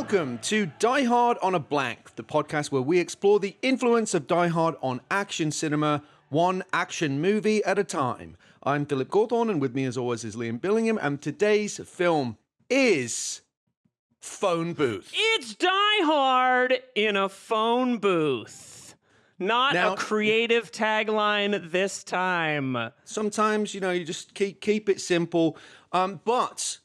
Welcome to Die Hard on a Blank, the podcast where we explore the influence of Die Hard on action cinema, one action movie at a time. I'm Philip Gawthorne, and with me as always is Liam Billingham, and today's film is Phone Booth. It's Die Hard in a phone booth. Not a creative tagline this time. Sometimes, you just keep it simple, but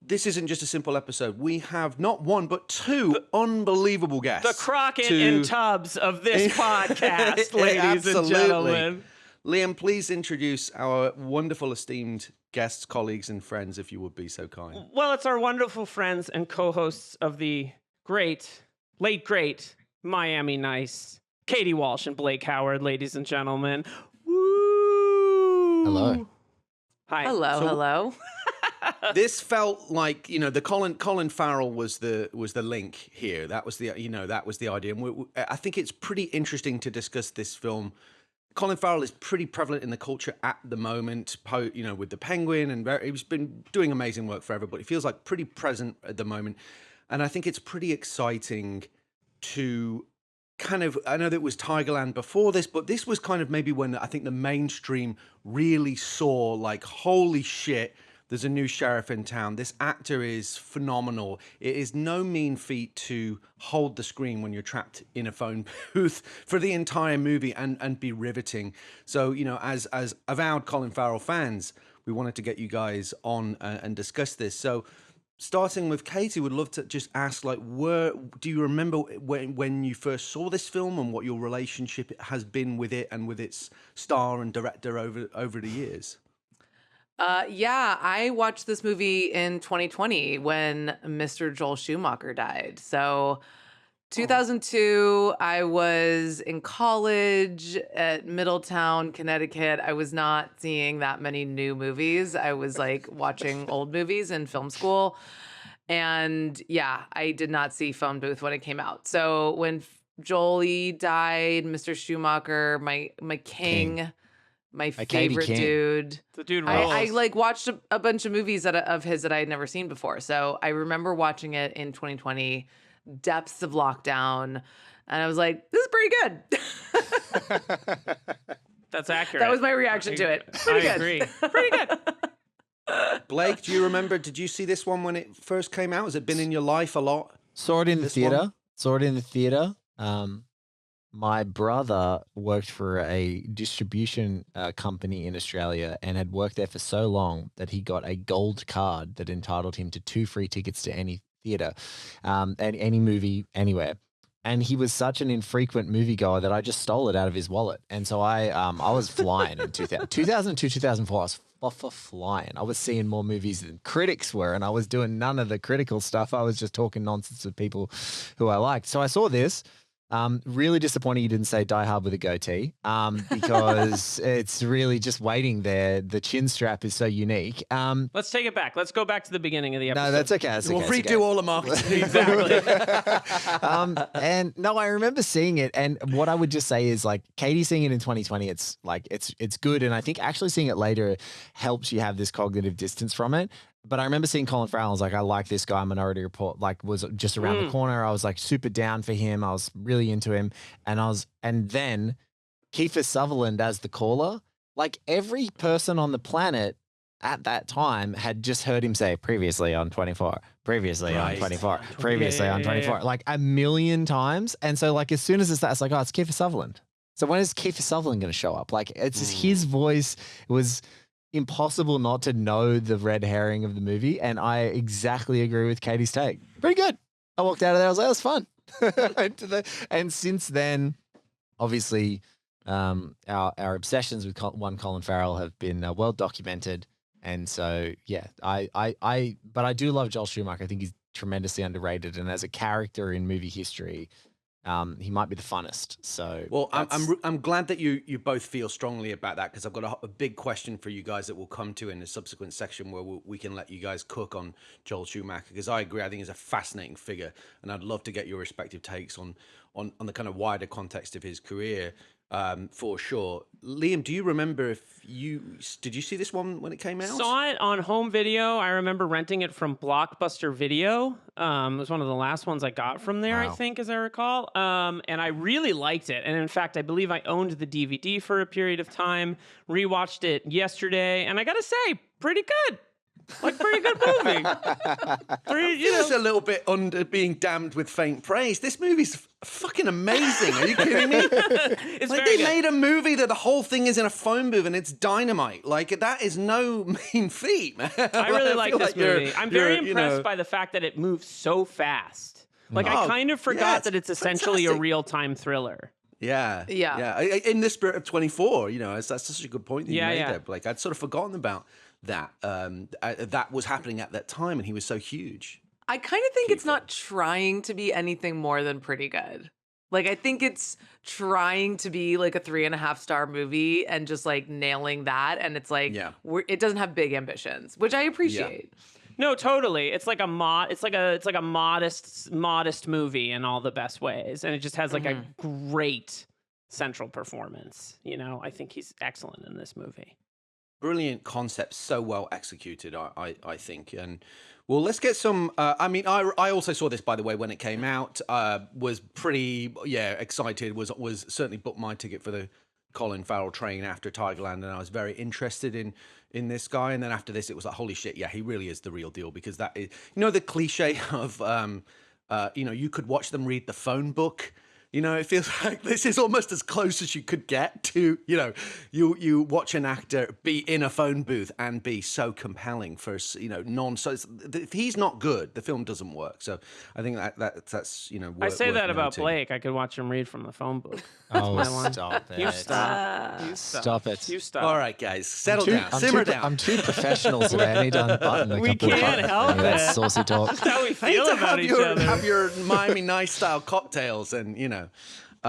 this isn't just a simple episode. We have not one, but two unbelievable guests. The Crockett and Tubbs of this podcast, ladies and gentlemen. Liam, please introduce our wonderful, esteemed guests, colleagues, and friends, if you would be so kind. Well, it's our wonderful friends and co-hosts of the late great Miami Nice, Katie Walsh and Blake Howard, ladies and gentlemen. Woo! Hello. Hi. Hello. This felt like, the Colin Farrell was the link here. That was the idea. And I think it's pretty interesting to discuss this film. Colin Farrell is pretty prevalent in the culture at the moment, with the Penguin, and he's been doing amazing work forever, but he feels like pretty present at the moment. And I think it's pretty exciting to I know that it was Tigerland before this, but this was kind of maybe when I think the mainstream really saw, like, holy shit, there's a new sheriff in town. This actor is phenomenal. It is no mean feat to hold the screen when you're trapped in a phone booth for the entire movie and be riveting. So, as avowed Colin Farrell fans, we wanted to get you guys on and discuss this. So, starting with Katie, would love to just ask, do you remember when you first saw this film and what your relationship has been with it and with its star and director over the years? Yeah, I watched this movie in 2020 when Mr. Joel Schumacher died. So 2002, I was in college at Middletown, Connecticut. I was not seeing that many new movies. I was watching old movies in film school. And yeah, I did not see Phone Booth when it came out. So when Jolie died, Mr. Schumacher, my king. My favorite dude. The dude rules. I watched a bunch of movies of his that I had never seen before. So I remember watching it in 2020, depths of lockdown, and I was like, this is pretty good. That's accurate. That was my reaction to it. Pretty good. Agree. Pretty good. Blake, do you remember, did you see this one when it first came out? Has it been in your life a lot? Saw it in the theater. My brother worked for a distribution company in Australia and had worked there for so long that he got a gold card that entitled him to 2 free tickets to any theater, and any movie anywhere. And he was such an infrequent moviegoer that I just stole it out of his wallet. And so I was flying in 2002, 2004. I was flying. I was seeing more movies than critics were, and I was doing none of the critical stuff. I was just talking nonsense with people who I liked. So I saw this. Really disappointed you didn't say Die Hard with a goatee, because it's really just waiting there. The chin strap is so unique. Let's take it back. Let's go back to the beginning of the episode. No, that's okay. We'll redo all the marketing. Exactly. And no, I remember seeing it, and what I would just say is, Katie seeing it in 2020, it's good, and I think actually seeing it later helps you have this cognitive distance from it. But I remember seeing Colin Farrell. I was like, I like this guy. Minority Report, was just around the corner. I was super down for him. I was really into him. And then Kiefer Sutherland as the caller. Every person on the planet at that time had just heard him say previously on 24, previously on 24, previously on 24, a million times. And so as soon as it's that, it's oh, it's Kiefer Sutherland. So when is Kiefer Sutherland going to show up? It's just his voice. It was impossible not to know the red herring of the movie, and I exactly agree with Katie's take. Pretty good. I walked out of there, I was like, that was fun. And since then, obviously, our obsessions with Colin Farrell have been well documented, and so yeah, but I do love Joel Schumacher. I think he's tremendously underrated, and as a character in movie history, he might be the funnest. So, well, I'm glad that you both feel strongly about that, because I've got a big question for you guys that we'll come to in the subsequent section where we can let you guys cook on Joel Schumacher, because I agree. I think he's a fascinating figure, and I'd love to get your respective takes on the kind of wider context of his career. for sure. Liam, do you remember did you see this one when it came out? Saw it on home video. I remember renting it from Blockbuster Video. It was one of the last ones I got from there, I think, as I recall. And I really liked it. And in fact, I believe I owned the DVD for a period of time. Rewatched it yesterday, and I gotta say, pretty good. Like, pretty good movie. It's a little bit under being damned with faint praise. This movie's fucking amazing. Are you kidding me? It's like, very they good. made a movie that the whole thing is in a phone booth and it's dynamite. Like, that is no mean feat, man. I really like feel this movie. I'm very you're, impressed by the fact that it moves so fast. Like, I kind of forgot that it's essentially a real-time thriller. Yeah. In the spirit of 24, that's such a good point that you made there. Like, I'd sort of forgotten about that. That was happening at that time, and he was so huge. I kind of think it's not trying to be anything more than pretty good. Like, I think it's trying to be like a 3.5-star movie and just like nailing that. And it's like, it doesn't have big ambitions, which I appreciate. Yeah. No, totally. It's like a modest movie in all the best ways, and it just has like a great central performance. I think he's excellent in this movie. Brilliant concept, so well executed, I think. And well, let's get some. I also saw this, by the way, when it came out. Was pretty excited. Was certainly booked my ticket for the Colin Farrell train after Tigerland, and I was very interested in this guy. And then after this, it was like, holy shit, yeah, he really is the real deal, because that is, the cliche of you could watch them read the phone book. It feels like this is almost as close as you could get to, you watch an actor be in a phone booth and be so compelling for, if he's not good, the film doesn't work. So I think that's. I say that about Blake. I could watch him read from the phone book. Stop it. You stop. Stop it. You stop. All right, guys, settle down. Simmer down. I'm too professional today. I need to unbutton a couple We can't of help it. That's saucy talk. That's how we feel about each other. Have your Miami Nice style cocktails and,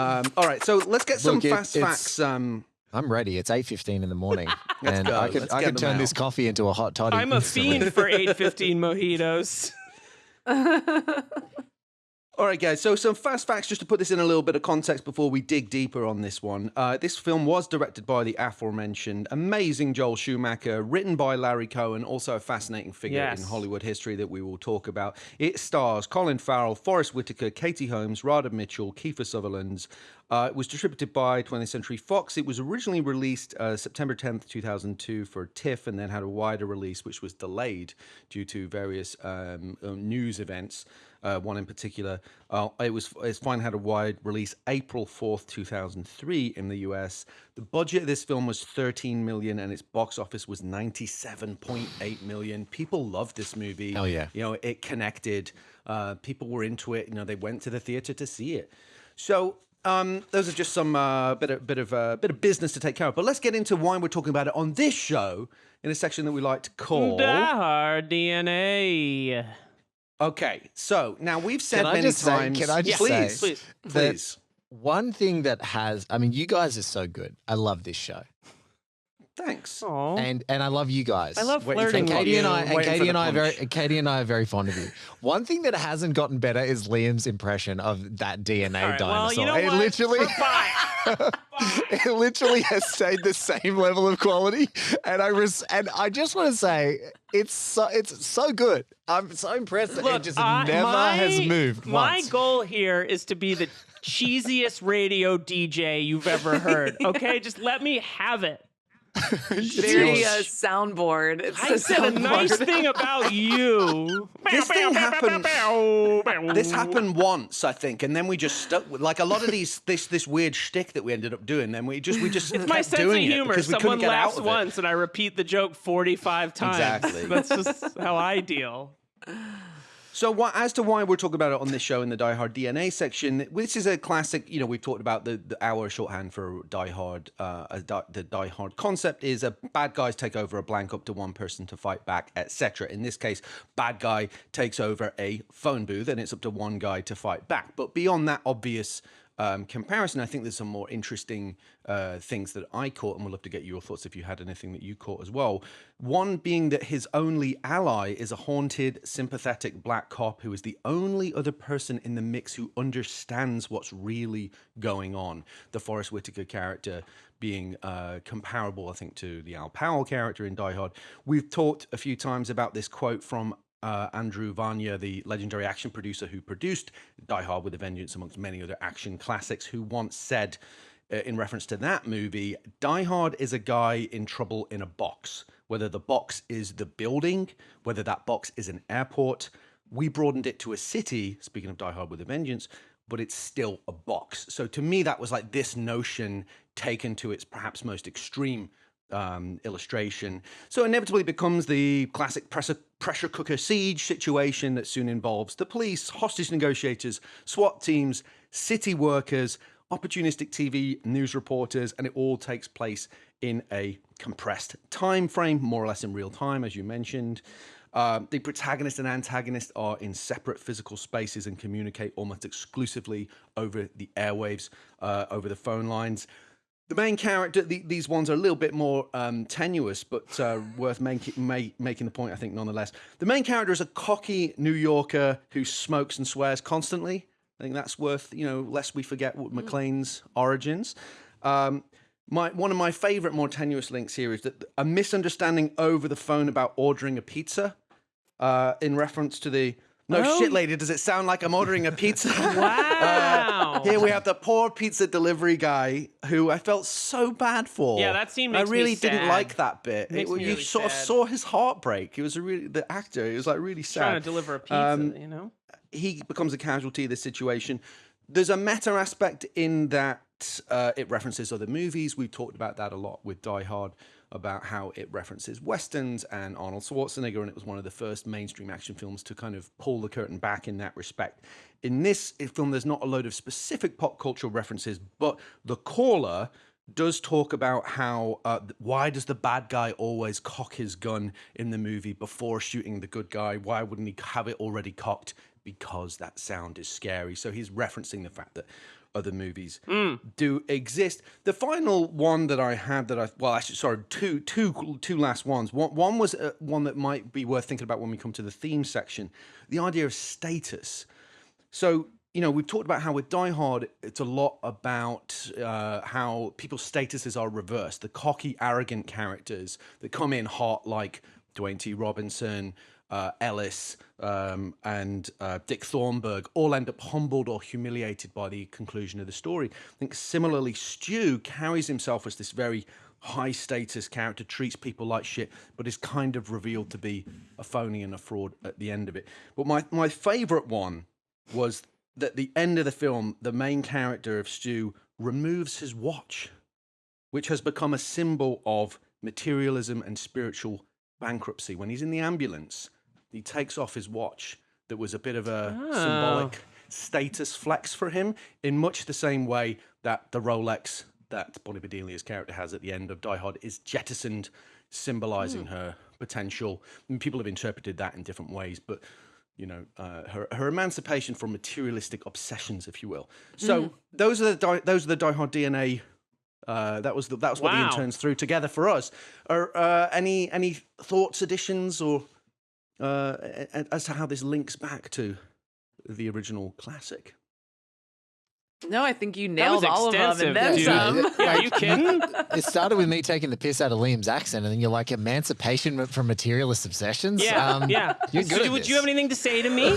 all right, so let's get some fast facts. I'm ready. It's 8:15 in the morning, and go. I could turn this coffee into a hot toddy. I'm a fiend for 8:15 mojitos. All right, guys, so some fast facts just to put this in a little bit of context before we dig deeper on this one. This film was directed by the aforementioned amazing Joel Schumacher, written by Larry Cohen, also a fascinating figure in Hollywood history that we will talk about. It stars Colin Farrell, Forrest Whitaker, Katie Holmes, Radha Mitchell, Kiefer Sutherland. It was distributed by 20th Century Fox. It was originally released September 10th, 2002 for TIFF, and then had a wider release, which was delayed due to various news events. One in particular, it finally had a wide release April 4th, 2003 in the US. The budget of this film was $13 million, and its box office was $97.8 million. People loved this movie. Hell yeah. It connected. People were into it. They went to the theater to see it. So those are just some bit of business to take care of. But let's get into why we're talking about it on this show in a section that we like to call Die Hard DNA. Okay, so now we've said many times. Can I just say, please. One thing that you guys are so good. I love this show. Thanks. Aww. And I love you guys. I love Waiting for flirting the with Katie you. and I and punch. Katie and I are very fond of you. One thing that hasn't gotten better is Liam's impression of that DNA All right, dinosaur. well, you know it what? literally it literally has stayed the same level of quality. And I just want to say it's so good. I'm so impressed that it just never has moved My once. goal here is to be the cheesiest radio DJ you've ever heard. Okay, just let me have it. Very soundboard. It's I said a nice thing about you. This thing happened. This happened once, I think, and then we just stuck with like a lot of this weird shtick that we ended up doing. Then we just It's kept my sense of doing it humor. because we Someone couldn't get out laughs of it. once, and I repeat the joke 45 times. Exactly. That's just how I deal. So as to why we're talking about it on this show in the Die Hard DNA section, this is a classic. We've talked about our shorthand for Die Hard. The Die Hard concept is a bad guys take over a blank up to one person to fight back, etc. In this case, bad guy takes over a phone booth and it's up to one guy to fight back. But beyond that obvious comparison. I think there's some more interesting things that I caught, and we'd love to get your thoughts if you had anything that you caught as well. One being that his only ally is a haunted, sympathetic black cop who is the only other person in the mix who understands what's really going on. The Forrest Whitaker character being comparable, I think, to the Al Powell character in Die Hard. We've talked a few times about this quote from Andrew Vanya, the legendary action producer who produced Die Hard with a Vengeance, amongst many other action classics, who once said, in reference to that movie, Die Hard is a guy in trouble in a box. Whether the box is the building, whether that box is an airport. We broadened it to a city, speaking of Die Hard with a Vengeance, but it's still a box. So to me, that was like this notion taken to its perhaps most extreme illustration. So inevitably becomes the classic pressure cooker siege situation that soon involves the police, hostage negotiators, SWAT teams, city workers, opportunistic TV news reporters, and it all takes place in a compressed time frame, more or less in real time, as you mentioned. The protagonist and antagonist are in separate physical spaces and communicate almost exclusively over the airwaves, over the phone lines. The main character, these ones are a little bit more tenuous, but worth making the point, I think, nonetheless. The main character is a cocky New Yorker who smokes and swears constantly. I think that's worth, lest we forget McClane's origins. One of my favorite, more tenuous links here is that a misunderstanding over the phone about ordering a pizza in reference to the... No shit, lady, does it sound like I'm ordering a pizza? Wow. Here we have the poor pizza delivery guy who I felt so bad for. Yeah, that scene makes me I really sad. didn't like that bit. Makes me You really sort of sad. saw his heartbreak. It was the actor. It was like really sad. Trying to deliver a pizza, He becomes a casualty of this situation. There's a meta aspect in that it references other movies. We've talked about that a lot with Die Hard, about how it references Westerns and Arnold Schwarzenegger, and it was one of the first mainstream action films to kind of pull the curtain back in that respect. In this film, there's not a load of specific pop cultural references, but the caller does talk about how, why does the bad guy always cock his gun in the movie before shooting the good guy? Why wouldn't he have it already cocked? Because that sound is scary. So he's referencing the fact that other movies do exist. The final one that I had two last ones. One was one that might be worth thinking about when we come to the theme section, the idea of status. So, we've talked about how with Die Hard, it's a lot about how people's statuses are reversed. The cocky, arrogant characters that come in hot, like Dwayne T. Robinson, Ellis, and Dick Thornburg, all end up humbled or humiliated by the conclusion of the story. I think similarly, Stu carries himself as this very high-status character, treats people like shit, but is kind of revealed to be a phony and a fraud at the end of it. But my favourite one was that at the end of the film, the main character of Stu removes his watch, which has become a symbol of materialism and spiritual bankruptcy. When he's in the ambulance, he takes off his watch that was a bit of a symbolic status flex for him, in much the same way that the Rolex that Bonnie Bedelia's character has at the end of Die Hard is jettisoned, symbolizing her potential. And people have interpreted that in different ways, but her emancipation from materialistic obsessions, if you will. So those are the Die Hard DNA. That was what the interns threw together for us. Any thoughts, additions, or as to how this links back to the original classic? No, I think you nailed all of them and extensive, then dude. some. Are you kidding? It started with me taking the piss out of Liam's accent, and then you're like, emancipation from materialist obsessions. Yeah, yeah. You're good at Would this. you have anything to say to me?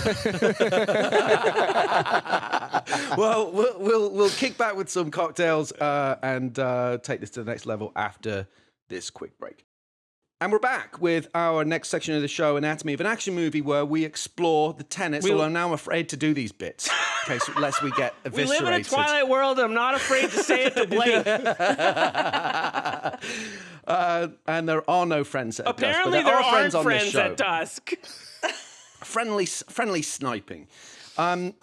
Well, we'll kick back with some cocktails and take this to the next level after this quick break. And we're back with our next section of the show, Anatomy of an Action Movie, where we explore the tenets, although now I'm afraid to do these bits, in case lest we get We eviscerated. live in a Twilight world, and I'm not afraid to say it to Blake. And there are no friends at dusk. Apparently, but there are aren't friends on this friends show. at dusk. Friendly sniping.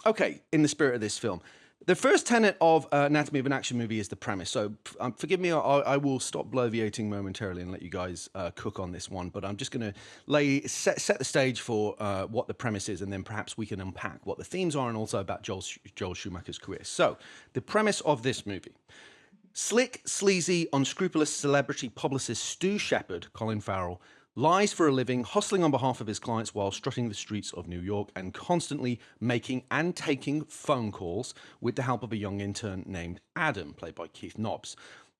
Okay, in the spirit of this film, The first tenet of Anatomy of an Action Movie is the premise. So forgive me, I will stop bloviating momentarily and let you guys cook on this one. But I'm just going to set the stage for what the premise is, and then perhaps we can unpack what the themes are and also about Joel Schumacher's career. So the premise of this movie. Slick, sleazy, unscrupulous celebrity publicist Stu Shepard, Colin Farrell, lies for a living, hustling on behalf of his clients while strutting the streets of New York and constantly making and taking phone calls with the help of a young intern named Adam, played by Keith Nobbs.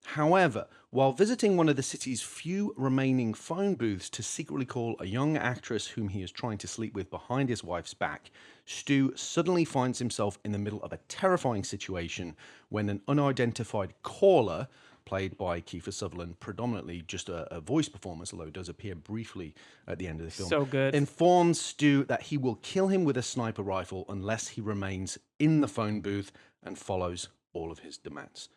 However, while visiting one of the city's few remaining phone booths to secretly call a young actress whom he is trying to sleep with behind his wife's back, Stu suddenly finds himself in the middle of a terrifying situation when an unidentified caller, played by Kiefer Sutherland, predominantly just a voice performance, although it does appear briefly at the end of the film. So good. Informs Stu that he will kill him with a sniper rifle unless he remains in the phone booth and follows all of his demands.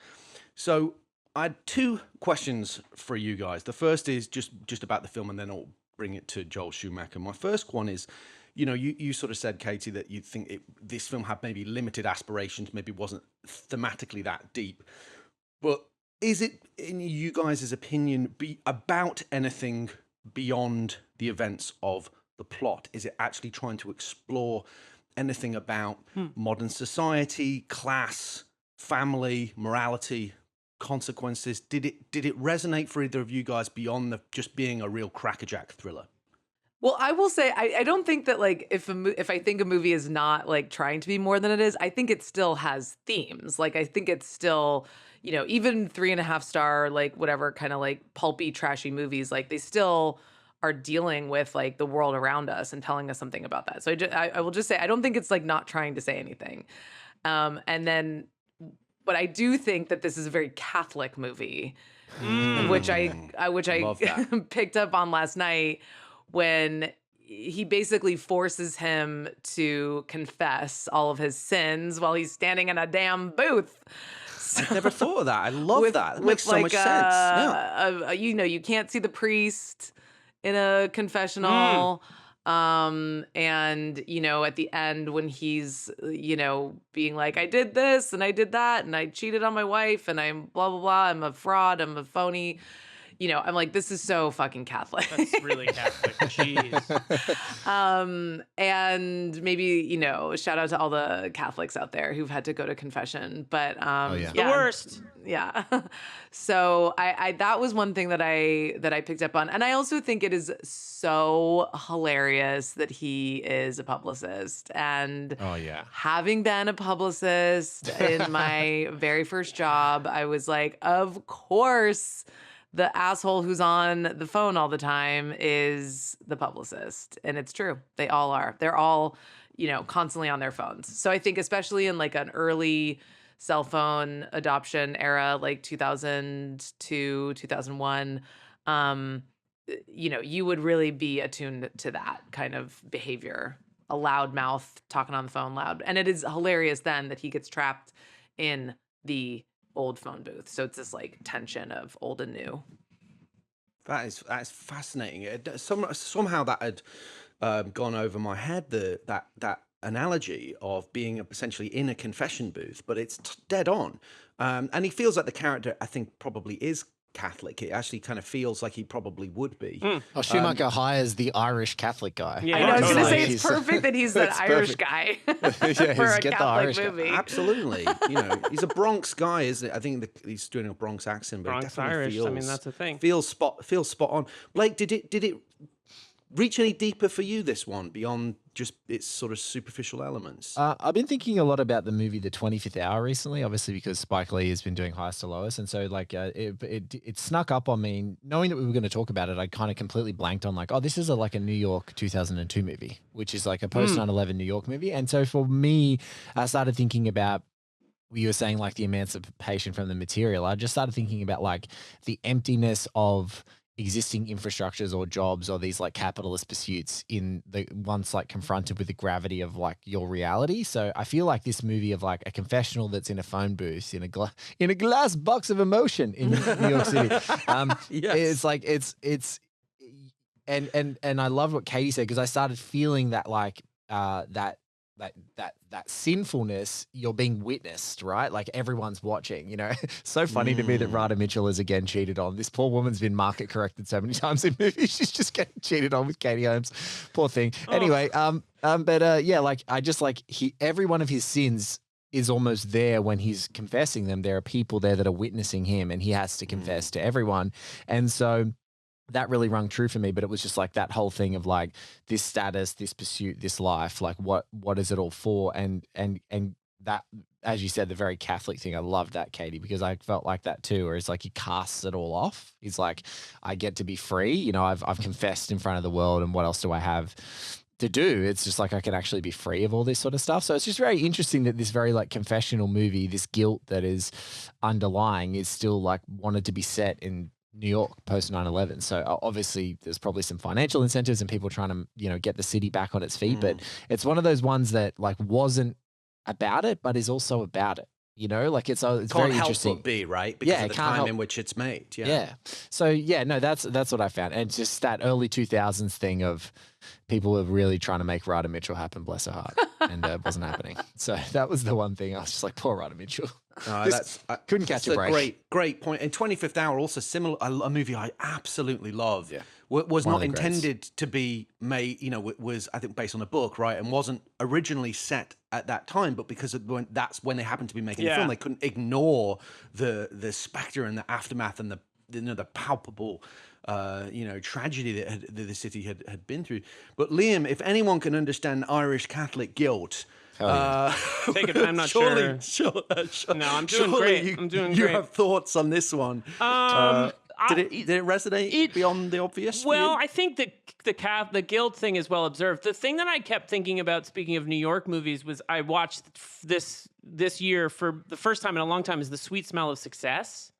So I had two questions for you guys. The first is just about the film, and then I'll bring it to Joel Schumacher. My first one is, you sort of said, Katie, that you think this film had maybe limited aspirations, maybe wasn't thematically that deep. But is it, in you guys' opinion, about anything beyond the events of the plot? Is it actually trying to explore anything about modern society, class, family, morality, consequences? Did it resonate for either of you guys beyond just being a real crackerjack thriller? Well, I will say I don't think that like if I think a movie is not like trying to be more than it is, I think it still has themes. Like I think it's still, even 3.5 star, like whatever kind of like pulpy, trashy movies, like they still are dealing with like the world around us and telling us something about that. So I will just say I don't think it's like not trying to say anything. And then, but I do think that this is a very Catholic movie, which I picked up on last night, when he basically forces him to confess all of his sins while he's standing in a damn booth. So, I never thought of that. I love that. It makes so much sense. Yeah. You can't see the priest in a confessional. And, at the end when he's, being like, I did this and I did that and I cheated on my wife and I'm blah, blah, blah. I'm a fraud. I'm a phony. I'm like, this is so fucking Catholic. That's really Catholic. Jeez. And maybe, shout out to all the Catholics out there who've had to go to confession. But The worst. Yeah. So I that was one thing that I picked up on. And I also think it is so hilarious that he is a publicist. And having been a publicist in my very first job, I was like, of course, the asshole who's on the phone all the time is the publicist. And it's true. They all are. They're all, constantly on their phones. So I think especially in like an early cell phone adoption era, like 2002, 2001, you would really be attuned to that kind of behavior. A loud mouth talking on the phone loud. And it is hilarious then that he gets trapped in the old phone booth. So it's this like tension of old and new. That is fascinating. Somehow that had gone over my head, that analogy of being essentially in a confession booth, but it's dead on. And he feels like the character, I think, probably is Catholic. It actually kind of feels like he probably would be. Schumacher hires the Irish Catholic guy. Yeah, I know. I was going to say it's perfect that he's that Irish guy for a Catholic movie. Absolutely. He's a Bronx guy, isn't it? I think he's doing a Bronx accent, but Bronx it definitely Irish. feels, I mean, that's a thing. Feels spot on. Blake, did it reach any deeper for you, this one, beyond just its sort of superficial elements? I've been thinking a lot about the movie The 25th Hour recently, obviously because Spike Lee has been doing Highest to Lowest. And so like it snuck up on me. Knowing that we were going to talk about it, I kind of completely blanked on like, this is like a New York 2002 movie, which is like a post 9/11 New York movie. And so for me, I started thinking about, you were saying like the emancipation from the material. I just started thinking about like the emptiness of existing infrastructures or jobs or these like capitalist pursuits in the once like confronted with the gravity of like your reality. So I feel like this movie of like a confessional that's in a phone booth in a glass box of emotion in New York City. Yes. It's like it's and I love what Katie said, because I started feeling that like that that sinfulness, you're being witnessed, right? Like everyone's watching, you know. So funny to me that Radha Mitchell is again cheated on. This poor woman's been market corrected so many times in movies. She's just getting cheated on with Katie Holmes. Poor thing. Anyway, yeah, like I just like every one of his sins is almost there when he's confessing them. There are people there that are witnessing him, and he has to confess to everyone. And so that really rung true for me, but it was just like that whole thing of like this status, this pursuit, this life, like what is it all for? And that, as you said, the very Catholic thing, I loved that, Katie, because I felt like that too, where it's like he casts it all off. He's like, I get to be free. You know, I've confessed in front of the world, and what else do I have to do? It's just like I can actually be free of all this sort of stuff. So it's just very interesting that this very like confessional movie, this guilt that is underlying, is still like wanted to be set in New York post 9/11. So obviously there's probably some financial incentives and people trying to, you know, get the city back on its feet. But it's one of those ones that like wasn't about it, but is also about it. You know, like it's very interesting. But be right because of the time in which it's made. Yeah. So yeah, no, that's what I found, and just that early 2000s thing of people were really trying to make Radha Mitchell happen, bless her heart, and it wasn't happening. So that was the one thing I was just like, poor Radha Mitchell. Couldn't catch a break. Great point. And 25th Hour, also similar, a movie I absolutely love. Yeah. Was not intended to be made, you know, was I think based on a book, right, and wasn't originally set at that time, but because that's when they happened to be making the film, they couldn't ignore the specter and the aftermath and the palpable tragedy that the city had been through. But Liam, if anyone can understand Irish Catholic guilt, take it. I'm not sure. No, I'm doing great. I'm doing great. You have thoughts on this one? Did it resonate beyond the obvious? Well, I think the guilt thing is well observed. The thing that I kept thinking about, speaking of New York movies, was I watched this year for the first time in a long time, is The Sweet Smell of Success.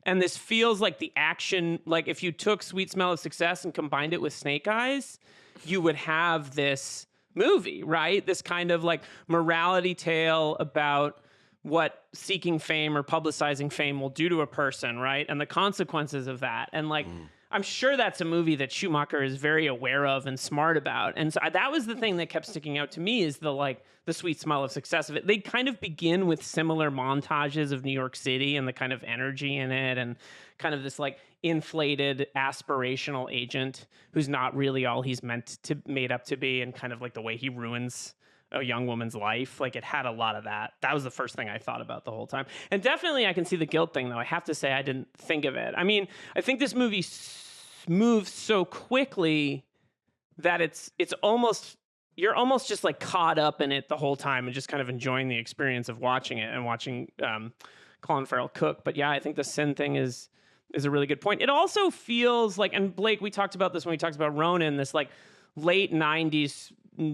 And this feels like the action, like if you took Sweet Smell of Success and combined it with Snake Eyes, you would have this movie, right? This kind of like morality tale about what seeking fame or publicizing fame will do to a person, right? And the consequences of that. And like, I'm sure that's a movie that Schumacher is very aware of and smart about. And so that was the thing that kept sticking out to me, is the sweet smell of success of it. They kind of begin with similar montages of New York City and the kind of energy in it, and kind of this like inflated aspirational agent who's not really all he's made up to be, and kind of like the way he ruins a young woman's life. Like, it had a lot of that. That was the first thing I thought about the whole time. And definitely I can see the guilt thing, though. I have to say I didn't think of it. I mean, I think this movie moves so quickly that it's almost, you're almost just like caught up in it the whole time and just kind of enjoying the experience of watching it and watching Colin Farrell cook. But yeah, I think the sin thing is a really good point. It also feels like, and Blake, we talked about this when we talked about Ronin, this like late 90s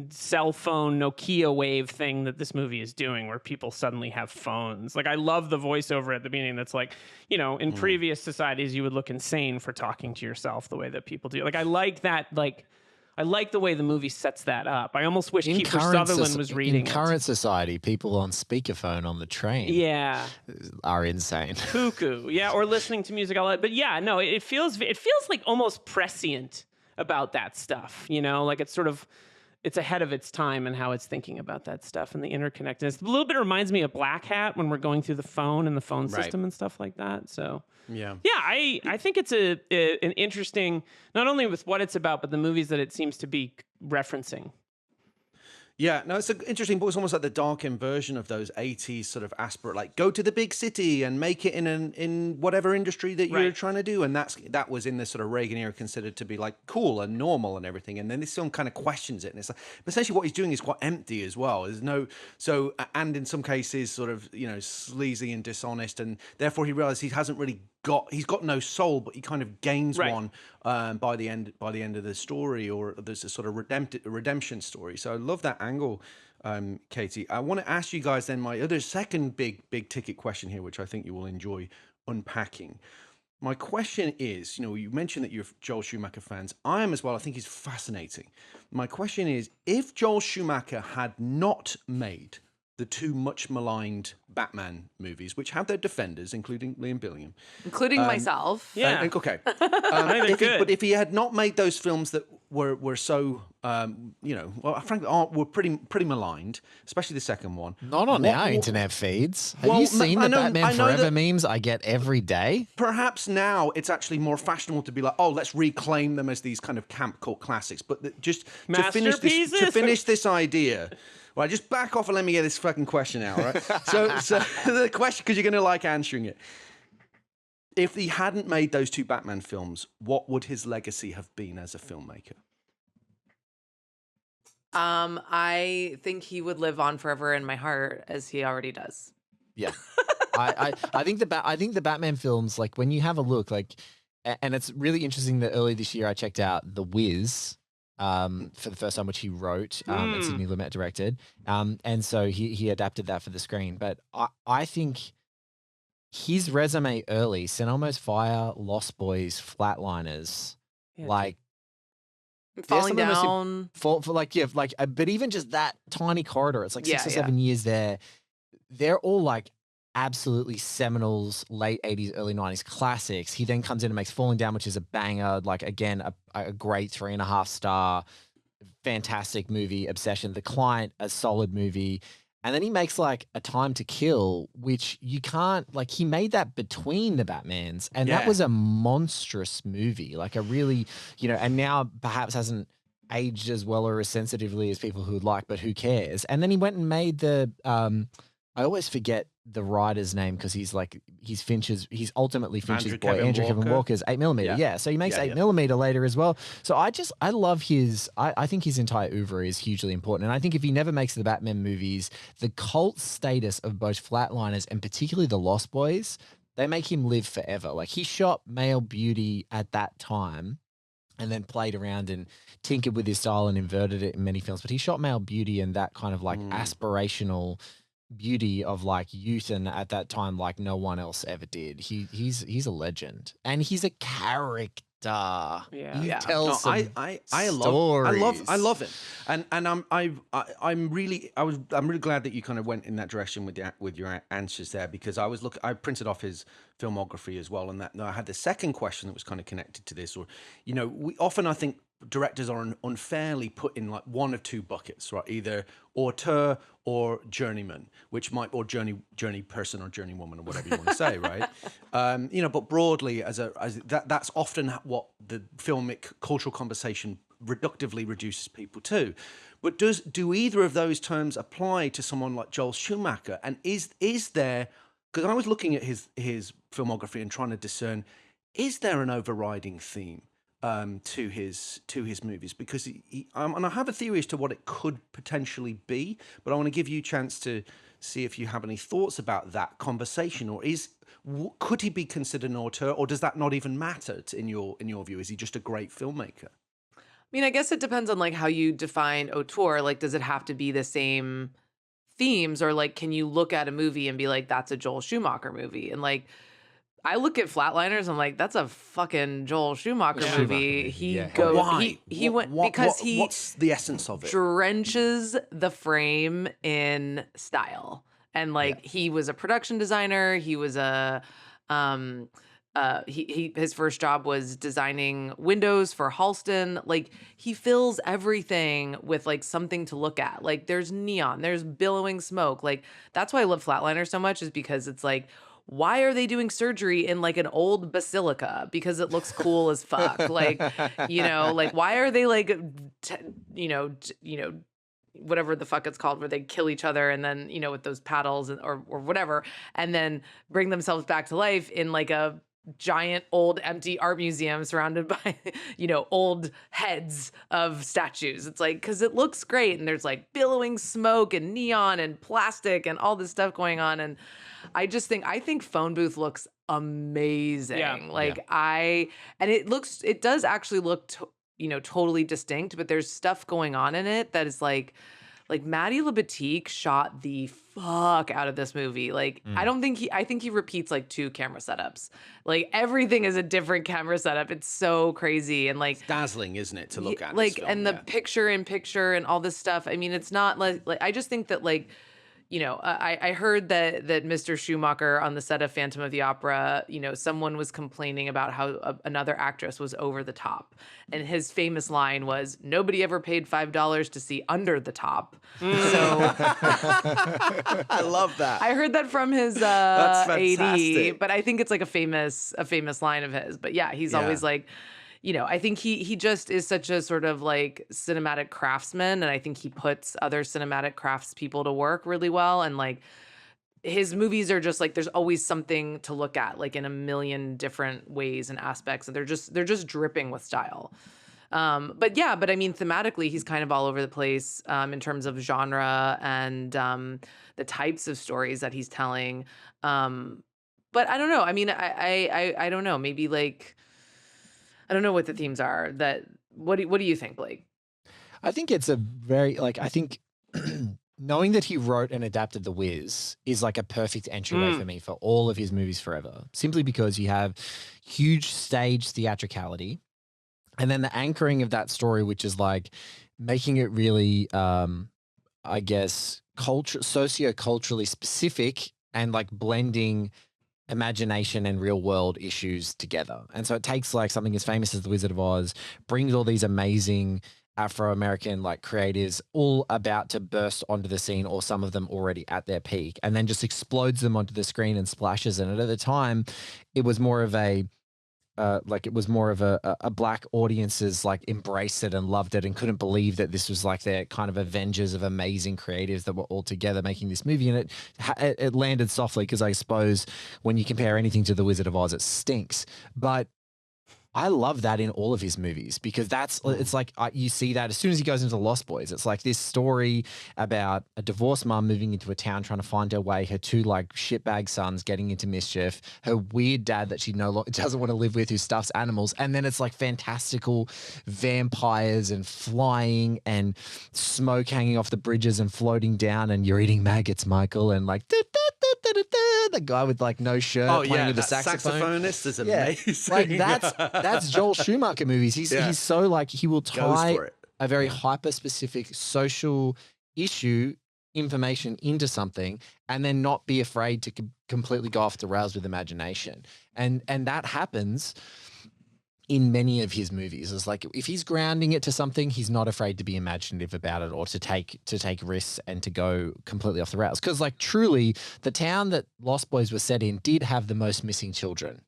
cell phone Nokia wave thing that this movie is doing, where people suddenly have phones. Like, I love the voiceover at the beginning that's like, you know, in previous societies you would look insane for talking to yourself the way that people do. Like, I like that, like, I like the way the movie sets that up. I almost wish Kiefer Sutherland was reading it. In current society, people on speakerphone on the train are insane. Cuckoo. Yeah, or listening to music all that. But yeah, no, it feels like almost prescient about that stuff, you know? Like, it's ahead of its time and how it's thinking about that stuff and the interconnectedness. A little bit reminds me of Black Hat when we're going through the phone and the phone system and stuff like that. So yeah, I think it's an interesting, not only with what it's about, but the movies that it seems to be referencing. Yeah, no, it's interesting, but it's almost like the dark inversion of those 80s sort of aspirate, like go to the big city and make it in whatever industry that you're trying to do. And that was in this sort of Reagan era considered to be like cool and normal and everything. And then this film kind of questions it. And it's like, essentially what he's doing is quite empty as well. There's no, so, and in some cases sort of, you know, sleazy and dishonest. And therefore he realized he's got no soul, but he kind of gains one by the end of the story, or there's a sort of redemption story. So I love that angle, Katie. I want to ask you guys then my other second big ticket question here, which I think you will enjoy unpacking. My question is, you know, you mentioned that you're Joel Schumacher fans. I am as well. I think he's fascinating. My question is, if Joel Schumacher had not made the two much maligned Batman movies, which have their defenders, including Liam including myself. Okay. But if he had not made those films that were so well, frankly, were pretty maligned, especially the second one. Not on our internet feeds. Have Well, you seen I the know- Batman I know Forever that- memes I get every day? Perhaps now it's actually more fashionable to be like, oh, let's reclaim them as these kind of camp cult classics. But just to finish this idea, right? Just back off and let me get this fucking question out, right? so the question, because you're going to like answering it. If he hadn't made those two Batman films, what would his legacy have been as a filmmaker? I think he would live on forever in my heart, as he already does. Yeah. I think the Batman films, like when you have a look, like, and it's really interesting that early this year I checked out The Wiz for the first time, which he wrote and Sidney Lumet directed. And so he adapted that for the screen. But I think his resume early, St. Elmo's Fire, Lost Boys, Flatliners, like Falling down. But even just that tiny corridor, it's like 6 or 7 years there. They're all like absolutely seminals, late 80s, early 90s classics. He then comes in and makes Falling Down, which is a banger, like again, a great 3.5 star, fantastic movie. Obsession, The Client, a solid movie. And then he makes like A Time to Kill, which you can't, like, he made that between the Batmans. And that was a monstrous movie, like a really, and now perhaps hasn't aged as well or as sensitively as people who would like, but who cares? And then he went and made I always forget the writer's name because he's ultimately Finch's boy, Andrew Kevin Walker's 8mm. Yeah. So he makes 8mm later as well. So I love I think his entire oeuvre is hugely important. And I think if he never makes the Batman movies, the cult status of both Flatliners and particularly the Lost Boys, they make him live forever. Like he shot Male Beauty at that time and then played around and tinkered with his style and inverted it in many films. But he shot Male Beauty and that kind of like aspirational beauty of like youth, and at that time like no one else ever did. He's a legend and he's a character. He tells some I love it, and I'm really glad that you kind of went in that direction with your answers there, because I printed off his filmography as well, and that I had the second question that was kind of connected to this, or we often, I think, directors are unfairly put in like one of two buckets, right? Either auteur or journeyman, or journey person or journey woman or whatever you want to say, right? But broadly, that's often what the filmic cultural conversation reductively reduces people to. But do either of those terms apply to someone like Joel Schumacher? And is there? Because I was looking at his filmography and trying to discern, is there an overriding theme to his movies? Because and I have a theory as to what it could potentially be, but I want to give you a chance to see if you have any thoughts about that conversation, or could he be considered an auteur, or does that not even matter in your view? Is he just a great filmmaker? I mean, I guess it depends on like how you define auteur. Like, does it have to be the same themes, or like can you look at a movie and be like, that's a Joel Schumacher movie? And like, I look at Flatliners, I'm like, that's a fucking Joel Schumacher movie. He goes, why? He went because what's the essence of it? Drenches the frame in style, and like he was a production designer. He was his first job was designing windows for Halston. Like he fills everything with like something to look at. Like there's neon, there's billowing smoke. Like that's why I love Flatliners so much, is because it's like, why are they doing surgery in like an old basilica? Because it looks cool as fuck. Like, like why are they like, whatever the fuck it's called, where they kill each other and then, with those paddles or whatever, and then bring themselves back to life in like a giant old empty art museum surrounded by, old heads of statues. It's like, because it looks great and there's like billowing smoke and neon and plastic and all this stuff going on. And I think Phone Booth looks amazing. It does actually look, totally distinct, but there's stuff going on in it that is like Matty Libatique shot the fuck out of this movie. Like, I think he repeats like 2 camera setups. Like everything is a different camera setup. It's so crazy. And like, it's dazzling, isn't it, to look at? Like, and the picture in picture and all this stuff. I mean, it's not like I just think that like, I heard that Mr. Schumacher on the set of Phantom of the Opera, someone was complaining about how another actress was over the top. And his famous line was, "Nobody ever paid $5 to see under the top." So I love that. I heard that from his That's AD, fantastic. but I think it's like a famous line of his. But yeah, he's always like, I think he just is such a sort of like cinematic craftsman, and I think he puts other cinematic craftspeople to work really well. And like his movies are just like, there's always something to look at, like in a million different ways and aspects, and they're just dripping with style. But I mean, thematically, he's kind of all over the place in terms of genre and the types of stories that he's telling. But I don't know. I mean, I don't know. Maybe like, I don't know what the themes are. What do you think, Blake? I think it's a very, like, I think knowing that he wrote and adapted The Wiz is like a perfect entryway for me for all of his movies forever, simply because you have huge stage theatricality and then the anchoring of that story, which is like making it really, I guess, socio-culturally specific and like blending imagination and real world issues together. And so it takes like something as famous as The Wizard of Oz, brings all these amazing Afro-American like creatives all about to burst onto the scene, or some of them already at their peak, and then just explodes them onto the screen and splashes in it. At the time, it was more of a black audiences like embraced it and loved it and couldn't believe that this was like their kind of Avengers of amazing creatives that were all together making this movie. And it landed softly, because I suppose when you compare anything to The Wizard of Oz, it stinks. But I love that in all of his movies, because it's like you see that as soon as he goes into Lost Boys. It's like this story about a divorced mom moving into a town trying to find her way, her two like shitbag sons getting into mischief, her weird dad that she no longer doesn't want to live with who stuffs animals, and then it's like fantastical vampires and flying and smoke hanging off the bridges and floating down, and you're eating maggots, Michael, and like the guy with like no shirt playing with the saxophone. Saxophonist is amazing. Like that's Joel Schumacher movies. He's so like, he will tie a very hyper specific social issue information into something and then not be afraid to completely go off the rails with imagination. And that happens in many of his movies. It's like, if he's grounding it to something, he's not afraid to be imaginative about it, or to take risks and to go completely off the rails. Because like, truly, the town that Lost Boys was set in did have the most missing children.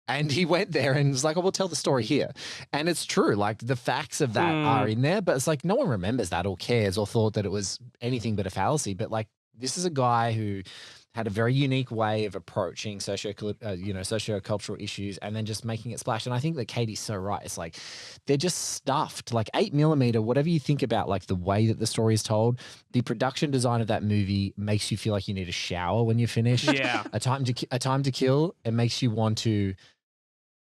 And he went there and was like, "Oh, we'll tell the story here." And it's true. Like, the facts of that are in there, but it's like no one remembers that or cares or thought that it was anything but a fallacy. But like, this is a guy who had a very unique way of approaching socio-cultural issues and then just making it splash. And I think that Katie's so right. It's like, they're just stuffed. Like 8mm, whatever you think about like the way that the story is told, the production design of that movie makes you feel like you need a shower when you're finished. Yeah. A Time to Kill, it makes you want to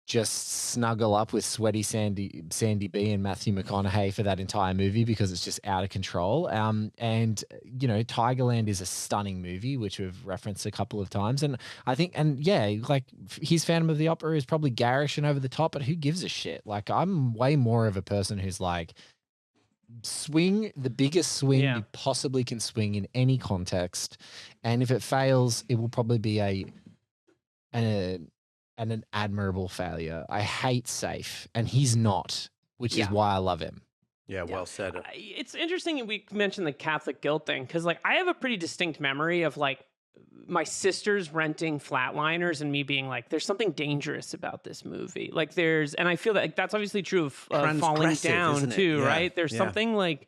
just snuggle up with sweaty Sandy B and Matthew McConaughey for that entire movie, because it's just out of control. And Tigerland is a stunning movie, which we've referenced a couple of times. And I think, like, his Phantom of the Opera is probably garish and over the top, but who gives a shit? Like, I'm way more of a person who's like, swing the biggest swing you possibly can swing in any context. And if it fails, it will probably be an admirable failure. I hate safe, and he's not, which is why I love him. Yeah, well said. It's interesting we mentioned the Catholic guilt thing, because like, I have a pretty distinct memory of like my sisters renting Flatliners and me being like, there's something dangerous about this movie. Like and I feel that like, that's obviously true of Falling Down too, right? There's something like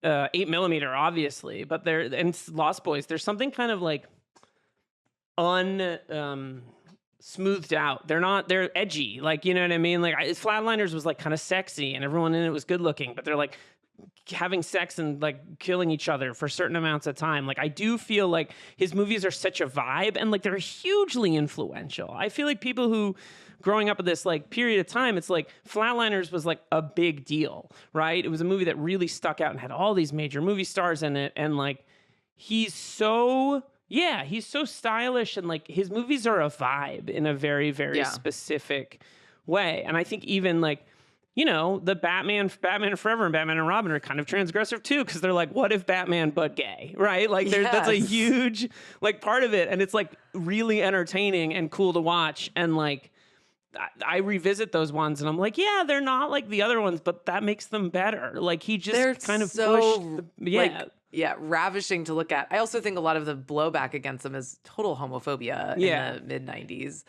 8mm, obviously, but and Lost Boys, there's something kind of like smoothed out. They're edgy. Like, you know what I mean? Like, Flatliners was like kind of sexy and everyone in it was good looking, but they're like having sex and like killing each other for certain amounts of time. Like, I do feel like his movies are such a vibe, and like, they're hugely influential. I feel like people who growing up at this like period of time, it's like Flatliners was like a big deal, right? It was a movie that really stuck out and had all these major movie stars in it. And like, he's so stylish, and like, his movies are a vibe in a very, very specific way. And I think even like, you know, the Batman Forever and Batman and Robin are kind of transgressive too, because they're like, what if Batman but gay, right? Like that's a Yes. huge like part of it, and it's like really entertaining and cool to watch. And like I revisit those ones and I'm like, yeah, they're not like the other ones, but that makes them better. Like he just They're kind of so, pushed ravishing to look at. I also think a lot of the blowback against them is total homophobia in the mid 90s.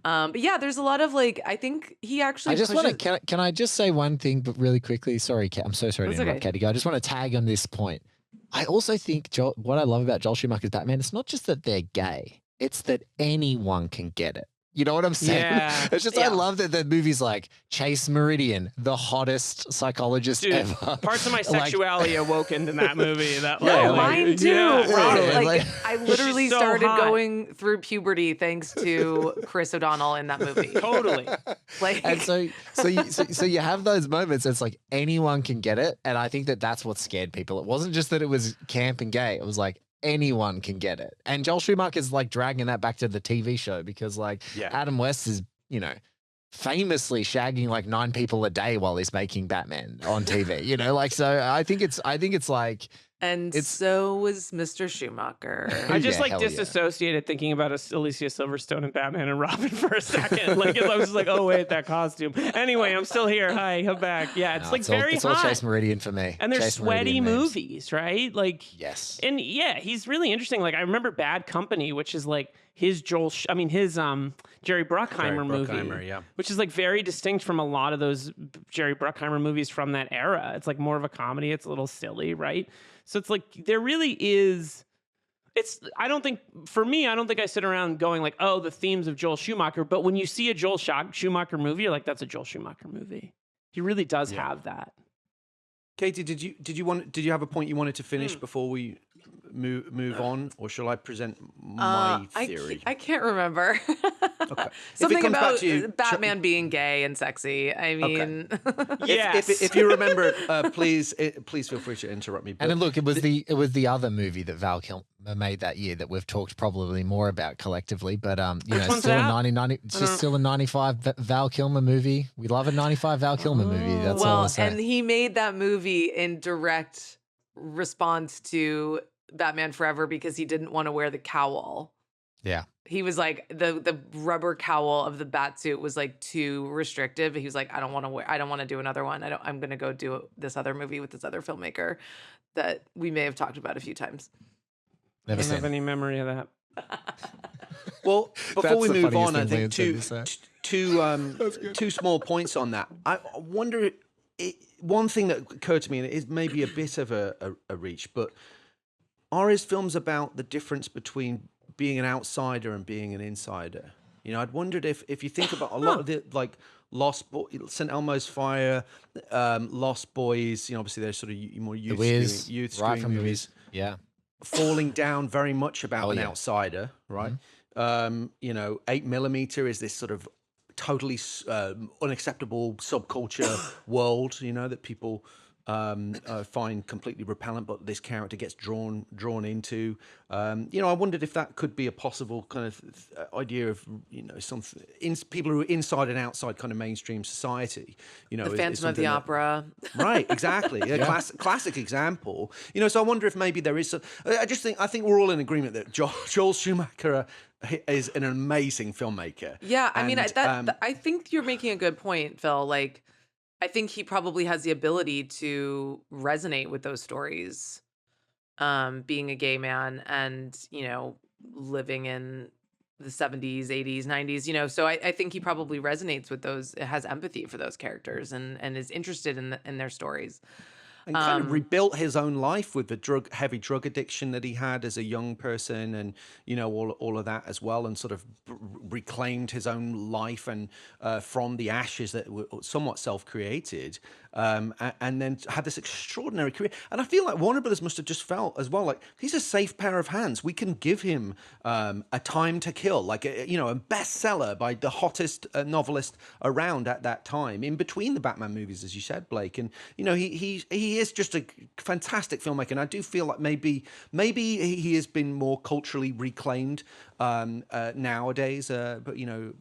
But yeah, there's a lot of like, I think he actually I just pushes... want to, can I just say one thing, but really quickly? Sorry, I'm so sorry to interrupt, Katie. I just want to tag on this point. I also think what I love about Joel Schumacher's Batman, it's not just that they're gay, it's that anyone can get it. You know what I'm saying? Yeah. It's just, I love that the movie's like Chase Meridian, the hottest psychologist ever. Parts of my sexuality awoken in that movie. That mine too. totally. Like I literally so started hot. going through puberty thanks to Chris O'Donnell in that movie. Totally. Like, And so you have those moments. It's like anyone can get it, and I think that's what scared people. It wasn't just that it was camp and gay. It was like anyone can get it. And Joel Schumacher's like dragging that back to the TV show because like Adam West is, you know, famously shagging like 9 people a day while he's making Batman on TV, you know, like, so I think it's like, and so was Mr. Schumacher. I just like hell disassociated thinking about Alicia Silverstone and Batman and Robin for a second. Like I was just like, oh wait, that costume. Anyway, I'm still here. Hi, I'm back. Yeah, it's like very it's hot. all Chase Meridian for me. And they're Chase sweaty Meridian memes. movies, right? Like Yes. And yeah, he's really interesting. Like I remember Bad Company, which is like his Jerry Bruckheimer movie, which is like very distinct from a lot of those Jerry Bruckheimer movies from that era. It's like more of a comedy. It's a little silly, right? So it's like there really is. I don't think I sit around going like, oh, the themes of Joel Schumacher. But when you see a Joel Schumacher movie, you're like, that's a Joel Schumacher movie. He really does have that. Katie, did you have a point you wanted to finish before we move on, or shall I present my theory? I can't remember. Okay. Something about Batman being gay and sexy. I mean, if you remember, please feel free to interrupt me. And then look, it was the other movie that Val Kilmer made that year that we've talked probably more about collectively, but you know, still a 1990, it's just still a 95 Val Kilmer movie. We love a 95 Val Kilmer movie. That's all I'm saying. And he made that movie in direct response to Batman Forever because he didn't want to wear the cowl. Yeah. He was like the rubber cowl of the Batsuit was like too restrictive. He was like, I don't want to do another one. I'm going to go do this other movie with this other filmmaker that we may have talked about a few times. I don't have any memory of that. Well, before we move on, I think two small points on that. I wonder, one thing that occurred to me, and it is maybe a bit of a reach, but are his films about the difference between being an outsider and being an insider? You know, I'd wondered if you think about a lot of the like St. Elmo's Fire, Lost Boys. You know, obviously they're sort of more youth skewing movies. Yeah, falling down very much about an outsider, right? Mm-hmm. You know, 8mm is this sort of totally unacceptable subculture world. You know, that people find completely repellent, but this character gets drawn into. You know, I wondered if that could be a possible kind of idea of, you know, something people who are inside and outside kind of mainstream society. You know, the Phantom of the Opera, right? Exactly, classic example. You know, so I wonder if maybe there is. I think we're all in agreement that Joel Schumacher is an amazing filmmaker. Yeah, I mean, I think you're making a good point, Phil. Like, I think he probably has the ability to resonate with those stories, being a gay man and, you know, living in the 70s, 80s, 90s, you know. So I think he probably resonates with those, has empathy for those characters and is interested in their stories. And kind of rebuilt his own life with the heavy drug addiction that he had as a young person, and you know all of that as well, and sort of reclaimed his own life and from the ashes that were somewhat self-created, and then had this extraordinary career. And I feel like Warner Brothers must have just felt as well like he's a safe pair of hands. We can give him a Time to Kill, like a bestseller by the hottest novelist around at that time, in between the Batman movies, as you said, Blake. And you know he he is just a fantastic filmmaker, and I do feel like maybe he has been more culturally reclaimed nowadays. But you know,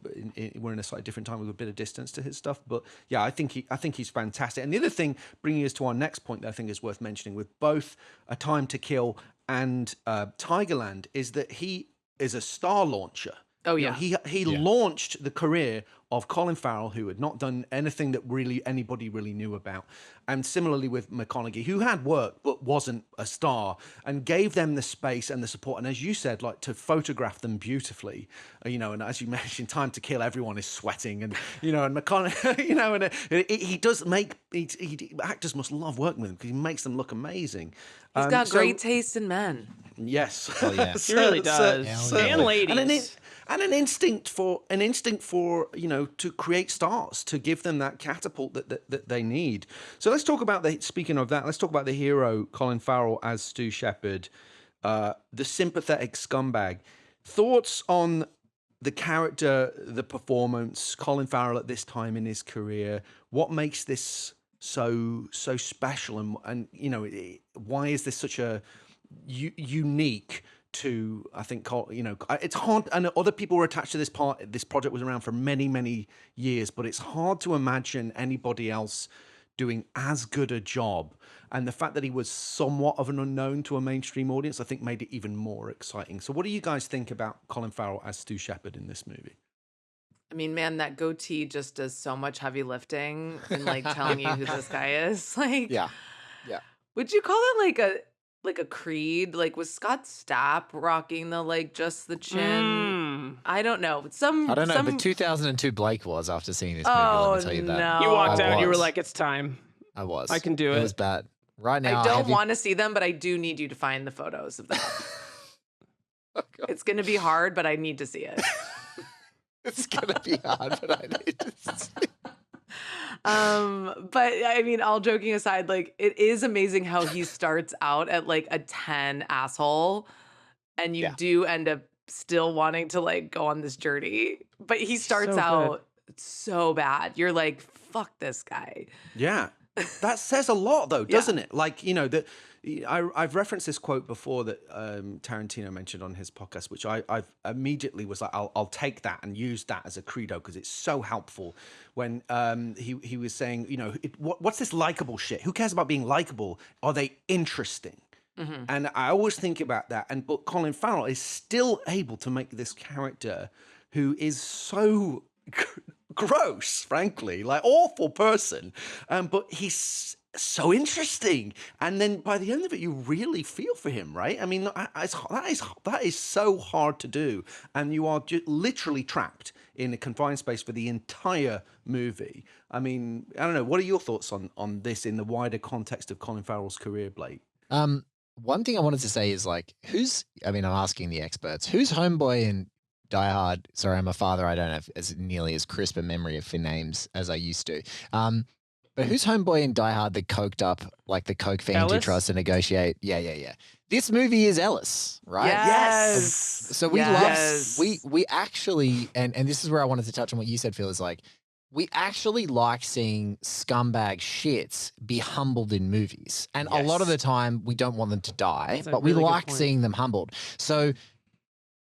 we're in a slightly different time with a bit of distance to his stuff. But yeah, I think he's fantastic. And the other thing, bringing us to our next point that I think is worth mentioning, with both A Time to Kill and Tigerland, is that he is a star launcher. Oh You know, yeah. he launched the career of Colin Farrell, who had not done anything that really anybody really knew about, and similarly with McConaughey, who had work but wasn't a star, and gave them the space and the support, and as you said, like, to photograph them beautifully, you know. And as you mentioned, Time to Kill, everyone is sweating, and you know, and McConaughey, you know, and he does make actors must love working with him because he makes them look amazing. He's got great taste in men. Yes, Oh, yeah. He really does. certainly. And ladies. And an instinct for you know, to create stars, to give them that catapult that they need. So let's talk about speaking of that, let's talk about the hero Colin Farrell as Stu Shepard, the sympathetic scumbag. Thoughts on the character, the performance, Colin Farrell at this time in his career? What makes this so special, and you know, why is this such a unique to, I think, you know, it's hard, and other people were attached to this project was around for many years, but it's hard to imagine anybody else doing as good a job. And the fact that he was somewhat of an unknown to a mainstream audience, I think, made it even more exciting. So what do you guys think about Colin Farrell as Stu Shepard in this movie? I mean, man, that goatee just does so much heavy lifting and like telling you who this guy is. Like, Yeah. would you call it like a creed? Like, was Scott Stapp rocking the like just the chin? I don't know. I don't know, but 2002 Blake was after seeing this movie. Let me tell you that. no. You walked I out, you were was. like, it's time. I was. I can do It it. was bad. Right now, I don't have you- want to see them, but I do need you to find the photos of that. Oh, God. It's going to be hard, but I need to see it. It's gonna be hard, but I need to see. But I mean, all joking aside, like, it is amazing how he starts out at like a 10 asshole, and you Yeah. do end up still wanting to like go on this journey. But he starts So out so bad. You're like, fuck this guy. Yeah, that says a lot, though, Yeah. doesn't it? Like, you know, that I've referenced this quote before that Tarantino mentioned on his podcast, which I've immediately was like, I'll take that and use that as a credo because it's so helpful. When he was saying, you know, what's this likable shit? Who cares about being likable? Are they interesting? And I always think about that. But Colin Farrell is still able to make this character who is so gross, frankly, like awful person, but he's so interesting. And then by the end of it, you really feel for him, right? I mean, that is so hard to do, and you are literally trapped in a confined space for the entire movie. I mean, I don't know. What are your thoughts on this in the wider context of Colin Farrell's career, Blake? One thing I wanted to say is like, I'm asking the experts, who's homeboy in Die Hard? Sorry, I'm a father. I don't have as nearly as crisp a memory for names as I used to. But who's homeboy in Die Hard that coked up like the coke fiend who Ellis? tries to negotiate? Yeah. This movie is Ellis, right? Yes. So we Yes. love, we actually, and this is where I wanted to touch on what you said, Phil, is like, we actually like seeing scumbag shits be humbled in movies. And a lot of the time we don't want them to die, That's a but we really good like point. seeing them humbled. So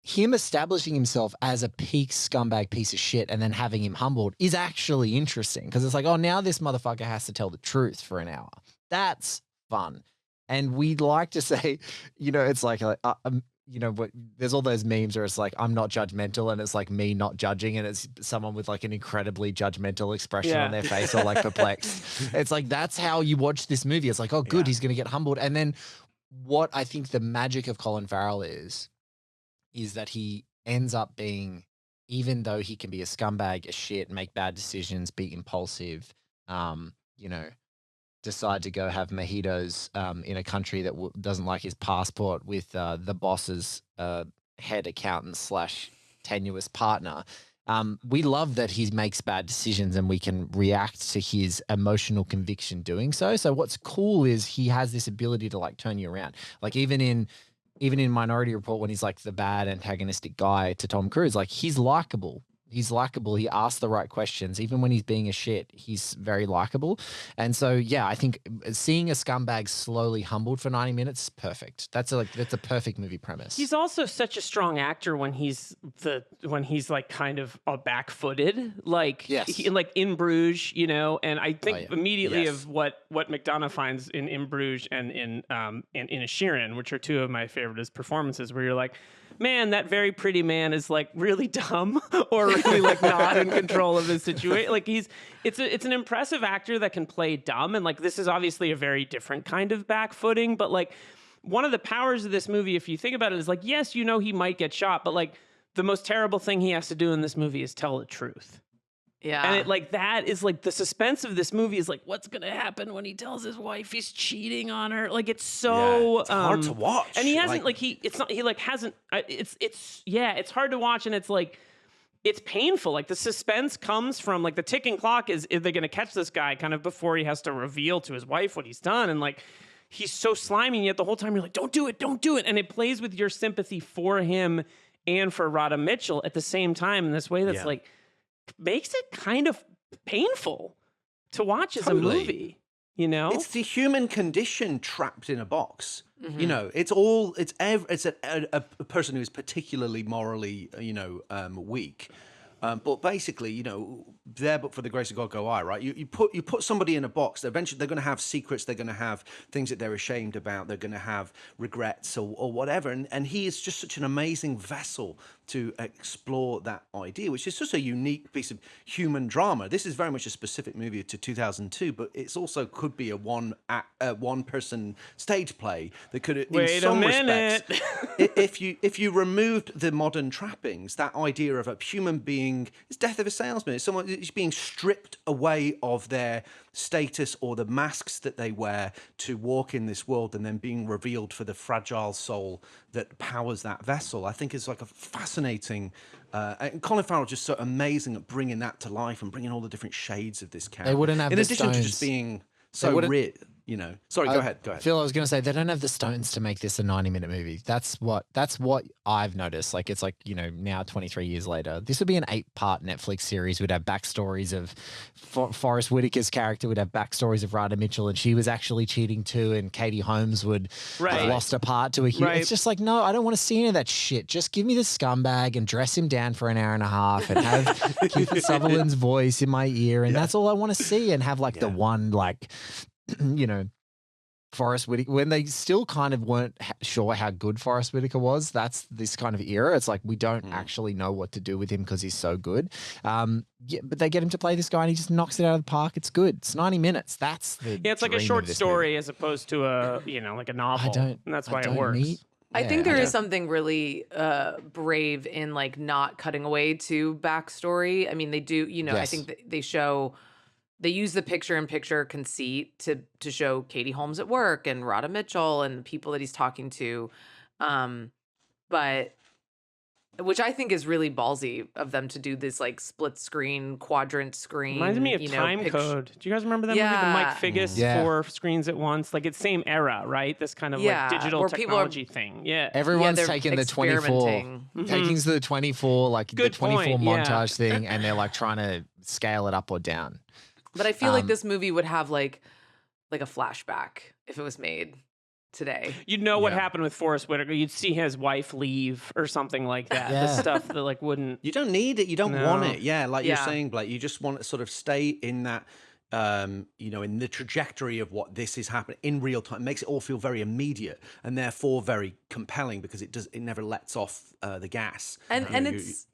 him establishing himself as a peak scumbag piece of shit and then having him humbled is actually interesting because it's like, oh, now this motherfucker has to tell the truth for an hour. That's fun. And we'd like to say, you know, it's like, you know, what there's all those memes where it's like, I'm not judgmental, and it's like me not judging, and it's someone with like an incredibly judgmental expression on their face or like perplexed. It's like, that's how you watch this movie. It's like, oh, good, he's going to get humbled. And then what I think the magic of Colin Farrell is that he ends up being, even though he can be a scumbag, a shit, make bad decisions, be impulsive, you know, decide to go have mojitos in a country that doesn't like his passport with the boss's head accountant / tenuous partner. We love that he makes bad decisions and we can react to his emotional conviction doing so. So what's cool is he has this ability to like turn you around. Like even in Minority Report, when he's like the bad antagonistic guy to Tom Cruise, like he's likable. He's likable. He asks the right questions. Even when he's being a shit, he's very likable. And so, yeah, I think seeing a scumbag slowly humbled for 90 minutes is perfect. That's a perfect movie premise. He's also such a strong actor when he's like kind of back-footed, like Yes. like in Bruges, you know. And I think immediately Yes. of what McDonough finds in Bruges and in Sheeran, which are two of my favorite performances, where you're like, man, that very pretty man is like really dumb or really like not in control of his situation. Like it's an impressive actor that can play dumb, and like this is obviously a very different kind of back-footing, but like one of the powers of this movie, if you think about it, is like, yes, you know he might get shot, but like the most terrible thing he has to do in this movie is tell the truth. Yeah. And it like that is like the suspense of this movie is like, what's gonna happen when he tells his wife he's cheating on her? Like it's so it's hard to watch. and he hasn't it's hard to watch, and it's like it's painful. Like the suspense comes from like the ticking clock is they gonna catch this guy kind of before he has to reveal to his wife what he's done, and like he's so slimy, and yet the whole time you're like, don't do it, and it plays with your sympathy for him and for Radha Mitchell at the same time in this way that's like makes it kind of painful to watch as a movie, you know? It's the human condition trapped in a box. Mm-hmm. You know, it's a person who is particularly morally, weak. But basically, you know, there but for the grace of God go I, right? You put somebody in a box, eventually they're going to have secrets, they're going to have things that they're ashamed about, they're going to have regrets or whatever. And he is just such an amazing vessel to explore that idea, which is just a unique piece of human drama. This is very much a specific movie to 2002, but it's also could be a one person stage play that could, in some respects, if you removed the modern trappings, that idea of a human being, it's death of a salesman. It's someone who's being stripped away of their status or the masks that they wear to walk in this world, and then being revealed for the fragile soul that powers that vessel. I think is like a fascinating. And Colin Farrell just so amazing at bringing that to life and bringing all the different shades of this character. They wouldn't have in the addition to stones. just being so rich. You know, sorry, go ahead. Phil, I was going to say they don't have the stones to make this a 90-minute movie. That's what I've noticed. Like it's like, you know, now 23 years later, this would be an 8-part Netflix series. We'd have backstories of Forrest Whitaker's character, would have backstories of Radha Mitchell, and she was actually cheating too, and Katie Holmes would have lost a part to a hero. It's just like, no, I don't want to see any of that shit. Just give me the scumbag and dress him down for an hour and a half and have Kiefer Sutherland's voice in my ear, and that's all I want to see, and have like the one like you know, Forrest Whitaker, when they still kind of weren't sure how good Forrest Whitaker was. That's this kind of era. It's like we don't actually know what to do with him because he's so good. But they get him to play this guy and he just knocks it out of the park. It's good. It's 90 minutes. That's the it's like a short story as opposed to a like a novel. And that's why it works. I think there is something really brave in like not cutting away to backstory. I mean, they do, you know, I think they use the picture-in-picture conceit to show Katie Holmes at work and Radha Mitchell and the people that he's talking to, but which I think is really ballsy of them to do this like split screen, quadrant screen. Reminds me of Time Code. Do you guys remember that movie? The Mike Figgis 4 screens at once. Like it's same era, right? This kind of like digital technology thing. Yeah. Everyone's taking the 24, taking the 24, like the 24 montage thing, and they're like trying to scale it up or down. But I feel like this movie would have like a flashback if it was made today. You'd know what happened with Forrest Whitaker. You'd see his wife leave or something like that. The stuff that like wouldn't. You don't need it. You don't want it. Yeah, like you're saying, Blake. You just want to sort of stay in that, in the trajectory of what this is happening in real time. It makes it all feel very immediate and therefore very compelling because it never lets off the gas. And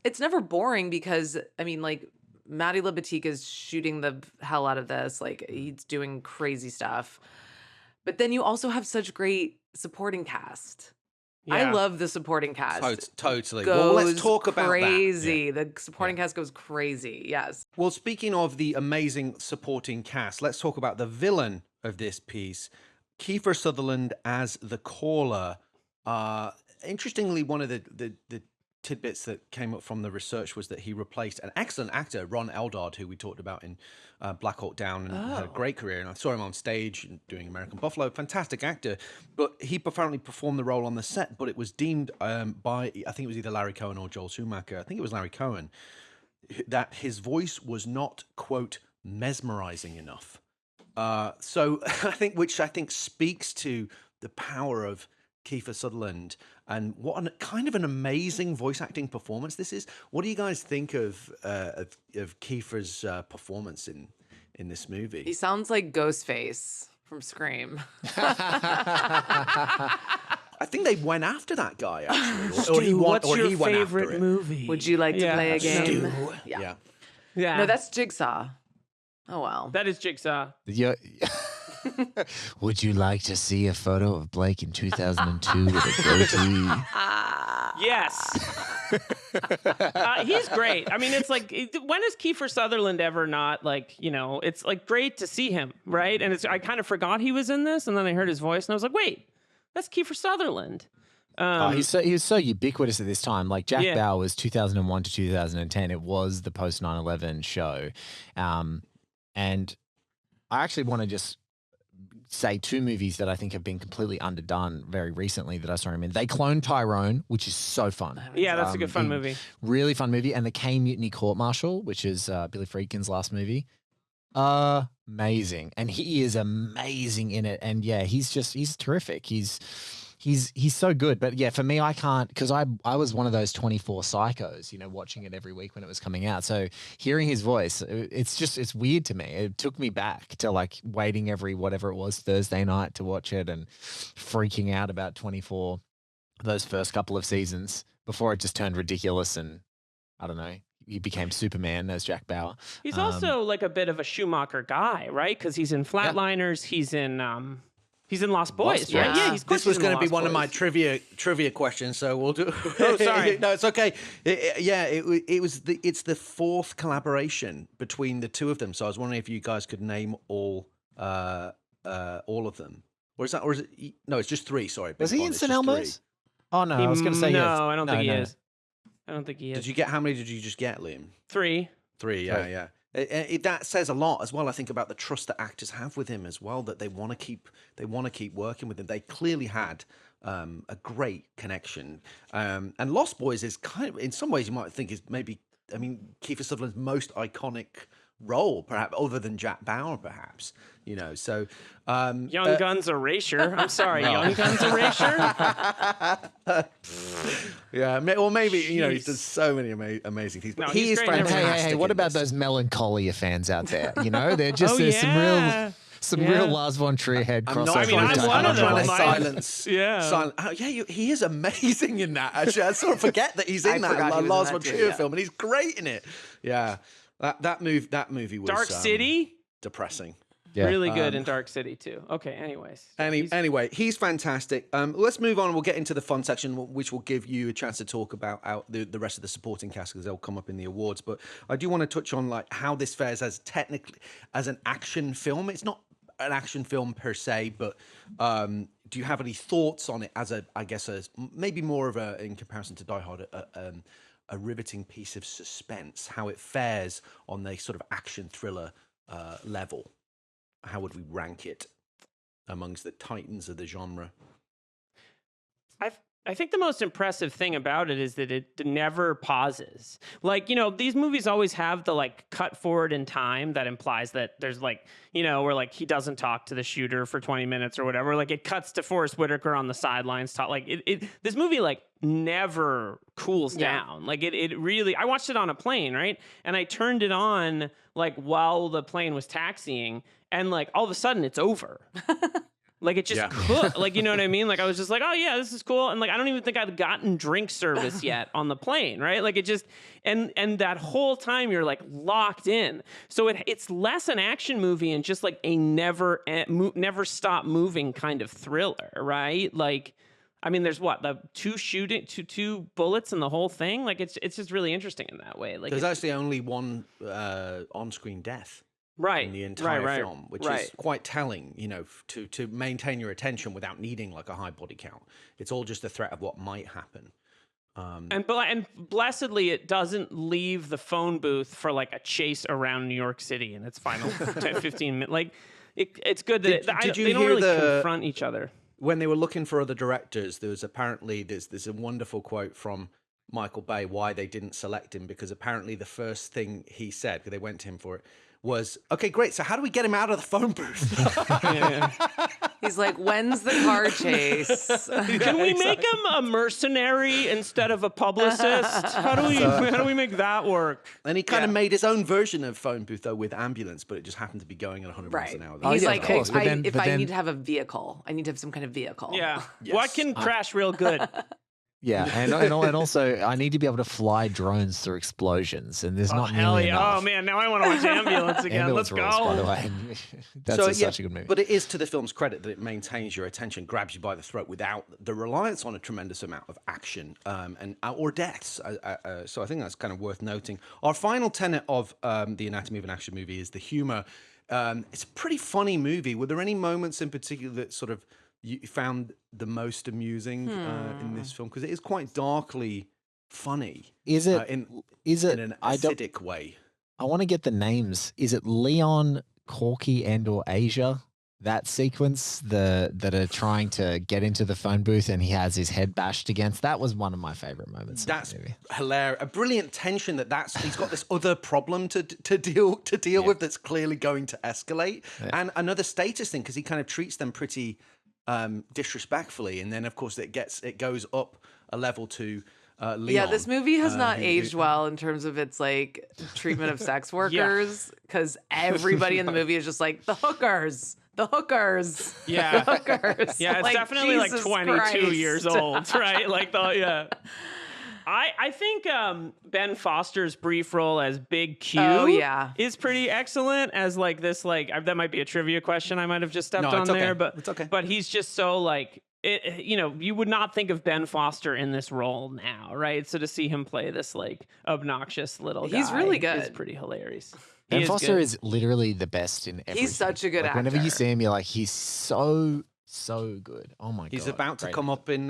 it's never boring because I mean like. Maddie Libatique is shooting the hell out of this. Like he's doing crazy stuff. But then you also have such great supporting cast. Yeah. I love the supporting cast. Totally. Well, let's talk about crazy. The supporting cast goes crazy. Yes. Well, speaking of the amazing supporting cast, let's talk about the villain of this piece, Kiefer Sutherland as the caller. Interestingly, one of the tidbits that came up from the research was that he replaced an excellent actor, Ron Eldard, who we talked about in Black Hawk Down, and had a great career. And I saw him on stage doing American Buffalo. Fantastic actor. But he apparently performed the role on the set, but it was deemed by, I think it was either Larry Cohen or Joel Schumacher. I think it was Larry Cohen. that his voice was not, quote, mesmerizing enough. So which I think speaks to the power of Kiefer Sutherland and what an kind of an amazing voice acting performance this is. What do you guys think of Kiefer's performance in this movie? He sounds like Ghostface from Scream. I think they went after that guy actually, Stu, what's your he went favorite after it. movie? Would you like to play a game? Stu. Yeah. Yeah, No, that's Jigsaw. Oh well. that is Jigsaw. Yeah. Would you like to see a photo of Blake in 2002 with a goatee? Yes. He's great. I mean, it's like, when is Kiefer Sutherland ever not like, it's like great to see him, right? And I kind of forgot he was in this, and then I heard his voice, and I was like, wait, that's Kiefer Sutherland. He was so ubiquitous at this time. Like Jack Yeah. Bauer was 2001 to 2010. It was the post 9/11 show. And I actually want to just say two movies that I think have been completely underdone very recently that I saw him in. They cloned Tyrone, which is so fun. Yeah, that's a good fun movie. Really fun movie. And the K Mutiny Court Martial, which is Billy Friedkin's last movie. Amazing. And he is amazing in it. And yeah, he's terrific. He's so good. But yeah, for me, I can't, because I was one of those 24 psychos, watching it every week when it was coming out. So hearing his voice, it's weird to me. It took me back to like waiting every whatever it was Thursday night to watch it and freaking out about 24, those first couple of seasons before it just turned ridiculous. And I don't know, he became Superman as Jack Bauer. He's also like a bit of a Schumacher guy, right? Because he's in Flatliners. He's in Lost Boys, right? Yeah. This was going to be one of my Boys. trivia questions, so we'll do. Oh, sorry. No, it's okay. It's the fourth collaboration between the two of them. So I was wondering if you guys could name all of them, or is it? No, it's just three. Sorry, Was he in it's St. just Elmo's? three. Oh, no, I was going to say yes. No, I don't think he is. I don't think he is. How many did you just get, Liam? 3. Three, yeah. That says a lot as well. I think about the trust that actors have with him as well. That they want to keep working with him. They clearly had a great connection. And Lost Boys is kind of, in some ways, you might think is maybe, Kiefer Sutherland's most iconic role, perhaps, other than Jack Bauer, perhaps. So Young Guns Erasure. I'm sorry, Young Guns Erasure. yeah, well, maybe he does so many amazing things. But No, he he's is great in fantastic. Hey, what in about this. those Melancholia fans out there? They're just Oh, there's yeah. some real Lars von Trier head I'm crossover. not, I'm trying one to of them. silence. Yeah. He is amazing in that. Actually, I sort of forget that he's in I forgot he that was Lars in von that too, Trier yeah. film, and he's great in it. Yeah, that movie was Dark City. depressing. Yeah. Really good in Dark City too. Okay, anyways. Anyway, he's fantastic. Let's move on. We'll get into the fun section, which will give you a chance to talk about the rest of the supporting cast because they'll come up in the awards. But I do want to touch on like how this fares as technically as an action film. It's not an action film per se, but do you have any thoughts on it as maybe more of a, in comparison to Die Hard, a riveting piece of suspense? How it fares on the sort of action thriller level? How would we rank it amongst the titans of the genre? I think the most impressive thing about it is that it never pauses. Like, these movies always have the like cut forward in time that implies that there's like, where like he doesn't talk to the shooter for 20 minutes or whatever. Like it cuts to Forrest Whitaker on the sidelines. This movie like never cools down. Like it really, I watched it on a plane, right? And I turned it on like while the plane was taxiing, and like all of a sudden it's over. Like it just could, like, you know what I mean? Like I was just like, oh yeah, this is cool. And like, I don't even think I'd gotten drink service yet on the plane, right? Like it just, and that whole time you're like locked in. So it's less an action movie and just like a never stop moving kind of thriller, right? Like, I mean, there's the two bullets in the whole thing. Like it's just really interesting in that way. Like There's actually only one on-screen death. Right. In the entire film, which right. is quite telling, to maintain your attention without needing like a high body count. It's all just a threat of what might happen. And blessedly, it doesn't leave the phone booth for like a chase around New York City in its final 10, 15 minutes. Like it's good that they don't really confront each other. When they were looking for other directors, there's a wonderful quote from Michael Bay why they didn't select him, because apparently the first thing he said, because they went to him for it, was, okay, great, so how do we get him out of the phone booth? He's like, when's the car chase? Can we make him a mercenary instead of a publicist? How do we make that work? And he kind of made his own version of phone booth, though, with ambulance, but it just happened to be going at 100 miles an hour. He's yeah, like, of course, but then- if but I then- need to have a vehicle, I need to have some kind of vehicle. Yeah. Yes. What can crash real good? Yeah, and also I need to be able to fly drones through explosions, and there's not Hell nearly yeah. enough. Oh, man, now I want to watch Ambulance again. Ambulance Let's Rules, by the go. way. That's such a good movie. But it is to the film's credit that it maintains your attention, grabs you by the throat without the reliance on a tremendous amount of action or deaths. So I think that's kind of worth noting. Our final tenet of the Anatomy of an Action Movie is the humor. It's a pretty funny movie. Were there any moments in particular that sort of you found the most amusing in this film? Because it is quite darkly funny. Is it? In an I don't. acidic way? I want to get the names. Is it Leon, Corky, and/or Asia? That sequence, that are trying to get into the phone booth and he has his head bashed against. That was one of my favorite moments. That's in the movie. hilarious. A brilliant tension he's got this other problem to deal with that's clearly going to escalate, and another status thing because he kind of treats them pretty disrespectfully, and then of course it goes up a level to Leon. Yeah, this movie has not who- aged well in terms of its like treatment of sex workers because everybody in the movie is just like the hookers. Yeah. The hookers. Yeah, it's Like, definitely like Jesus 22 Christ. years old, right? Like I think Ben Foster's brief role as Big Q is pretty excellent as like this that might be a trivia question I might have just stepped on it's okay. there, but It's okay. But he's just so like you would not think of Ben Foster in this role now, right? So to see him play this like obnoxious little guy, He's really is good. pretty hilarious. Ben He Foster good. is literally the best in everything. He's such a good like, Whenever you actor. see him, you're like, he's so good. Oh my god. He's about to Great come up in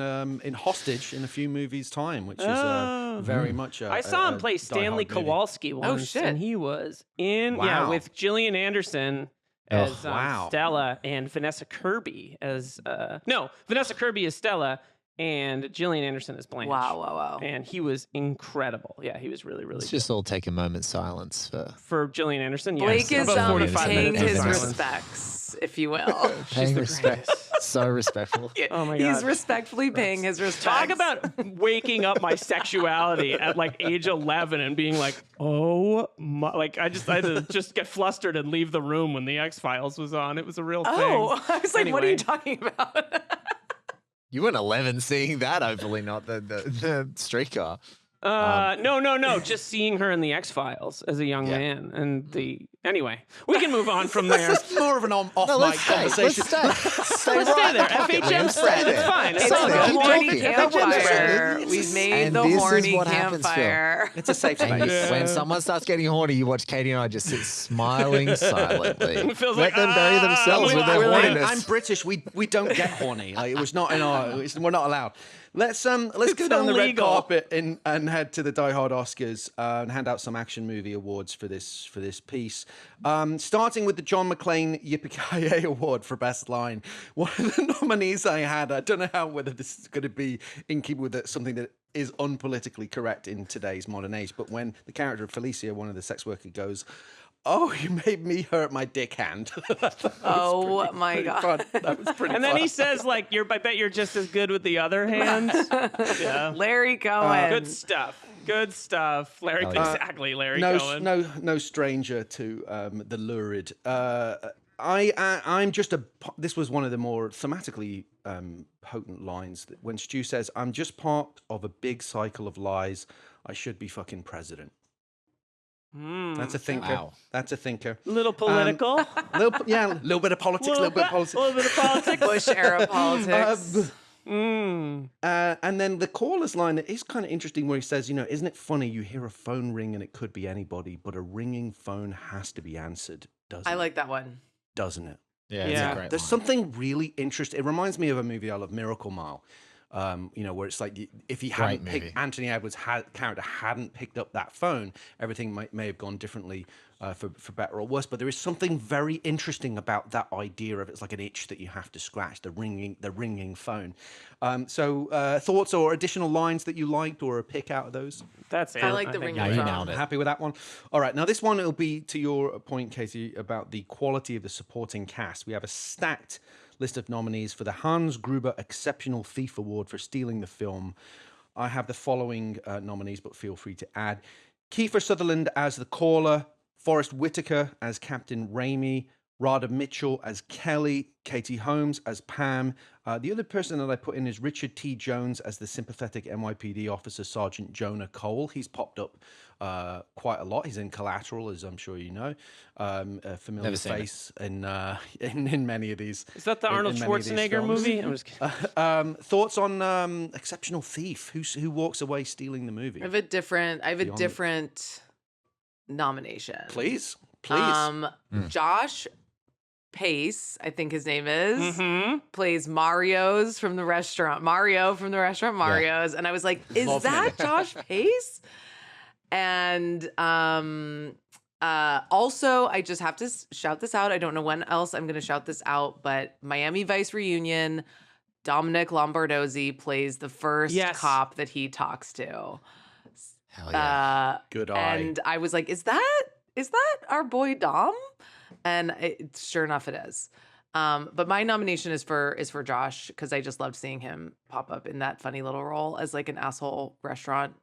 Hostage in a few movies' time, which is Oh. very much. I saw him a play Stanley die-hard movie. Kowalski once, shit. and he was in Wow. with Gillian Anderson Oh, as wow. Stella and Vanessa Kirby as Vanessa Kirby as Stella and Gillian Anderson as Blanche. Wow. And he was incredible. Yeah, he was really Let's good. just all take a moment's silence For Gillian Anderson, yes. Blake is About 45 paying minutes of his silence. respects, if you will. paying the respect. So respectful. Oh my He's god. respectfully paying his respects. Talk about waking up my sexuality at like age 11 and being like, oh my, like I had to just get flustered and leave the room when the X-Files was on. It was a real thing. Oh, I was like, what are you Anyway. talking about? You weren't 11 seeing that, hopefully not the streetcar. No. Just seeing her in the X-Files as a young man, and anyway, we can move on from there. That's more of an off-mic conversation. Let's stay Let's stay there. FHM said it's fine. It's It's all the there. good. Keep horny talking. campfire. FHM. We've made And the this is horny what happens, Phil. campfire. It's a safe And space. when someone starts getting horny, you watch Katie and I just sit smiling silently. It feels Let like, them bury themselves with their horniness. I'm British. We don't get horny. Like, it was not in our. We're not allowed. Let's go down the red illegal. carpet and head to the Die Hard Oscars and hand out some action movie awards for this piece. Starting with the John McClane Yippee-Ki-Yay Award for Best Line. One of the nominees I had, I don't know whether this is going to be in keeping with something that is unpolitically correct in today's modern age, but when the character of Felicia, one of the sex workers, goes, "Oh, you made me hurt my dick hand." Oh my God. Fun. That was pretty and then fun. he says, like, I bet you're just as good with the other hands. Yeah. Larry Cohen. Good stuff. Good stuff. Larry, exactly, Larry Cohen. No stranger to the lurid. I'm just this was one of the more thematically potent lines when Stu says, "I'm just part of a big cycle of lies. I should be fucking president." That's a thinker. Wow. That's a thinker. Little political. A little bit of politics, a little bit of politics. A little bit of politics. Bush era politics. And then the caller's line is kind of interesting where he says, isn't it funny you hear a phone ring and it could be anybody, but a ringing phone has to be answered, I like that one. doesn't it? Yeah, Yeah. it's a great There's line. something really interesting. It reminds me of a movie I love, Miracle Mile. Where it's like if he hadn't Great picked movie. Anthony Edwards' character hadn't picked up that phone, everything may have gone differently for better or worse. But there is something very interesting about that idea of it's like an itch that you have to scratch, the ringing phone. So thoughts or additional lines that you liked or a pick out of those? That's it. I like the think ringing you're you right. nailed it. Happy with that one? All right. Now, this one will be to your point, Casey, about the quality of the supporting cast. We have a stacked list of nominees for the Hans Gruber Exceptional Thief Award for stealing the film. I have the following nominees, but feel free to add. Kiefer Sutherland as the caller, Forrest Whitaker as Captain Ramey, Rada Mitchell as Kelly, Katie Holmes as Pam. The other person that I put in is Richard T. Jones as the sympathetic NYPD officer, Sergeant Jonah Cole. He's popped up quite a lot. He's in Collateral, as I'm sure you know. A familiar face in many of these. Is that the Arnold Schwarzenegger movie? I'm just kidding. Thoughts on Exceptional Thief? Who walks away stealing the movie? I have a different nomination. Please. Josh Pace, I think his name is, Mm-hmm. plays Mario from the restaurant Mario's. And I was like, is that Josh Pace? And also, I just have to shout this out. I don't know when else I'm going to shout this out, but Miami Vice reunion, Dominic Lombardozzi plays the first cop that he talks to. Hell yeah. Good eye. And I was like, is that our boy Dom? And sure enough, it is. But my nomination is for Josh, because I just loved seeing him pop up in that funny little role as like an asshole restaurant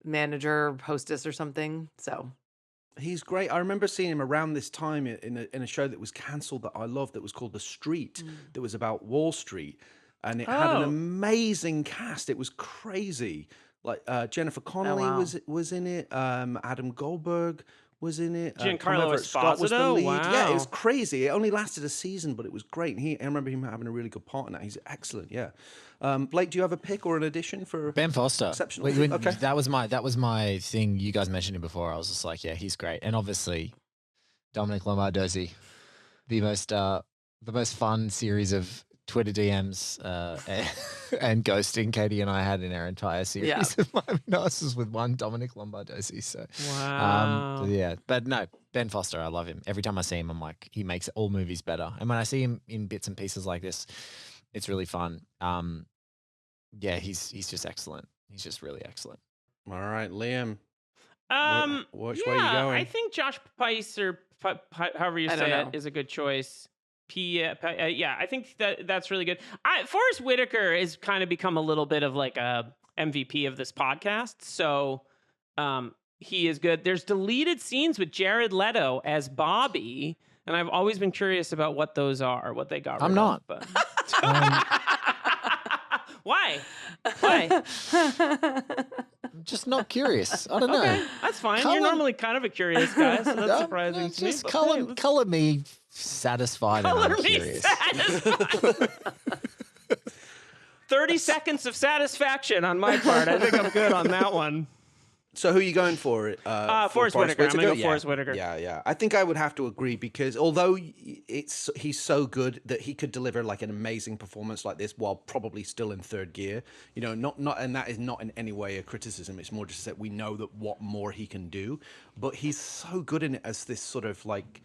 manager, hostess or something. So he's great. I remember seeing him around this time in a show that was cancelled that I loved, that was called The Street, that was about Wall Street, and it had an amazing cast. It was crazy. Like Jennifer Connelly was in it. Adam Goldberg was in it. Giancarlo Everett Scott was the Esposito? lead. Wow. Yeah, it was crazy. It only lasted a season, but it was great. And I remember him having a really good part in that. He's excellent. Yeah. Blake, do you have a pick or an addition for Ben Foster? Exceptional? Okay. That was my thing. You guys mentioned him before. I was just like, yeah, he's great. And obviously, Dominic Lombardozzi, the most fun series of Twitter DMs and ghosting Katie and I had in our entire series of Miami Nice with one Dominic Lombardozzi. So Wow. yeah, but no, Ben Foster, I love him. Every time I see him, I'm like, he makes all movies better. And when I see him in bits and pieces like this, it's really fun. Yeah, he's just excellent. He's just really excellent. All right, Liam. Which yeah, way you going? I think Josh Pice or however you say it is a good choice. Yeah, I think that's really good. Forrest Whitaker has kind of become a little bit of like a MVP of this podcast, so he is good. There's deleted scenes with Jared Leto as Bobby, and I've always been curious about what those are, what they got. I'm not. But... Why? Why? I'm just not curious. I don't know. Okay, that's fine. You're normally kind of a curious guy, so that's surprising to me. Just color me satisfied and I'm curious. 30 seconds of satisfaction on my part. I think I'm good on that one. So who are you going for? Forrest Whitaker. I'm going to go Forrest Whitaker. Yeah. I think I would have to agree, because although he's so good that he could deliver like an amazing performance like this while probably still in third gear, not, and that is not in any way a criticism. It's more just that we know that what more he can do, but he's so good in it as this sort of like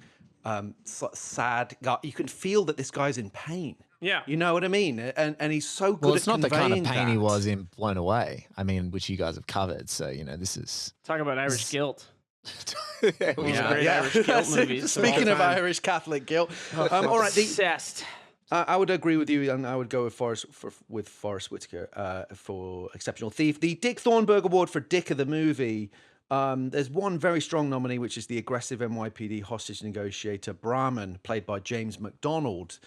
sad guy. You can feel that this guy's in pain. Yeah. You know what I mean? And he's so good Well, it's at not the kind of pain that. he was in Blown Away. I mean, which you guys have covered. So, this is... Talk about Irish guilt. Yeah. Irish guilt movies. Speaking of Irish Catholic guilt. All right. Obsessed. I would agree with you, and I would go with Forrest Whitaker for Exceptional Thief. The Dick Thornburg Award for Dick of the movie. There's one very strong nominee, which is the aggressive NYPD hostage negotiator Brahman, played by James McDonald.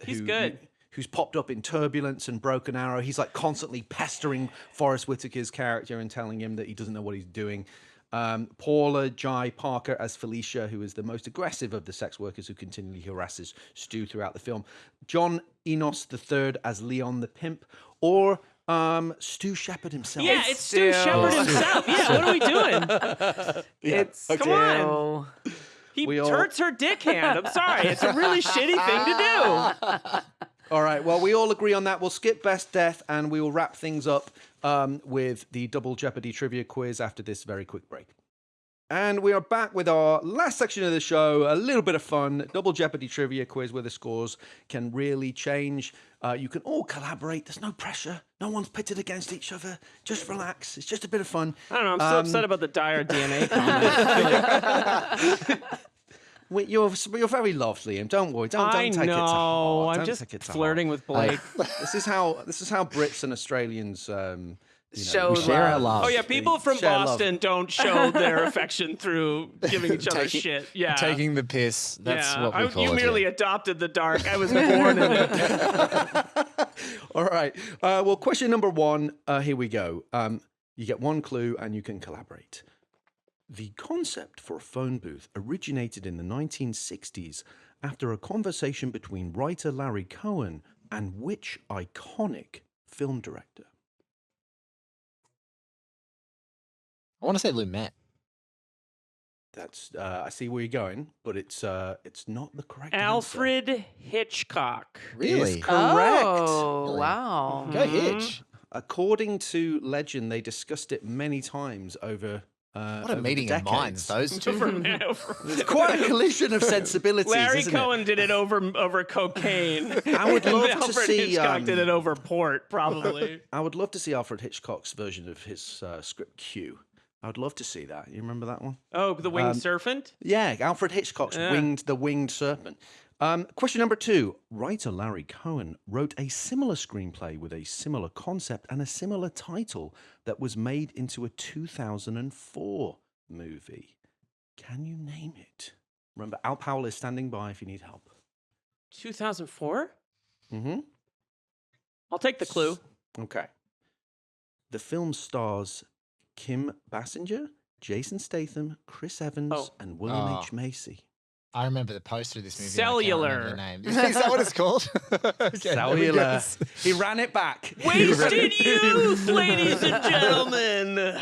He's good. Who's popped up in Turbulence and Broken Arrow. He's like constantly pestering Forrest Whitaker's character and telling him that he doesn't know what he's doing. Paula Jai Parker as Felicia, who is the most aggressive of the sex workers who continually harasses Stu throughout the film. John Enos III as Leon the Pimp, or Stu Shepard himself. Yeah, it's Stu Shepard himself. Yeah, what are we doing? Come on. He hurts her dick hand. I'm sorry. It's a really shitty thing to do. All right. Well, we all agree on that. We'll skip Best Death, and we will wrap things up with the Double Jeopardy trivia quiz after this very quick break. And we are back with our last section of the show. A little bit of fun. Double Jeopardy trivia quiz where the scores can really change. You can all collaborate. There's no pressure. No one's pitted against each other. Just relax. It's just a bit of fun. I don't know. I'm so upset about the dire DNA comment. You're very lovely, Liam. Don't worry. Don't take it to heart. I'm just flirting with Blake. This is how Brits and Australians Show share our love. Oh yeah, people from share love. Boston don't show their affection through giving each other shit. Yeah, Taking the piss. That's what we call you it. merely adopted the dark. I was born in it. All right. Well, question number 1. Here we go. You get one clue and you can collaborate. The concept for a phone booth originated in the 1960s after a conversation between writer Larry Cohen and which iconic film director? I want to say Lumet. That's I see where you're going, but it's not the correct answer. Alfred Hitchcock. Really? Is correct. Oh, Really? wow. Go Hitch. According to legend, they discussed it many times over. What a meeting of minds, those two. It's quite a collision of sensibilities. Larry isn't Cohen did it over cocaine. I would love to Alfred see. Hitchcock did it over port, probably. I would love to see Alfred Hitchcock's version of his script Q. I would love to see that. You remember that one? Oh, the winged serpent? Yeah, Alfred Hitchcock's The Winged Serpent. Question number 2. Writer Larry Cohen wrote a similar screenplay with a similar concept and a similar title that was made into a 2004 movie. Can you name it? Remember, Al Powell is standing by if you need help. 2004? Mm-hmm. I'll take the clue. Okay. The film stars Kim Basinger, Jason Statham, Chris Evans, and William H. Macy. I remember the poster of this movie. Cellular. I can't remember the name. Is that what it's called? Okay, Cellular. He ran it back. Wasted youth, ladies and gentlemen.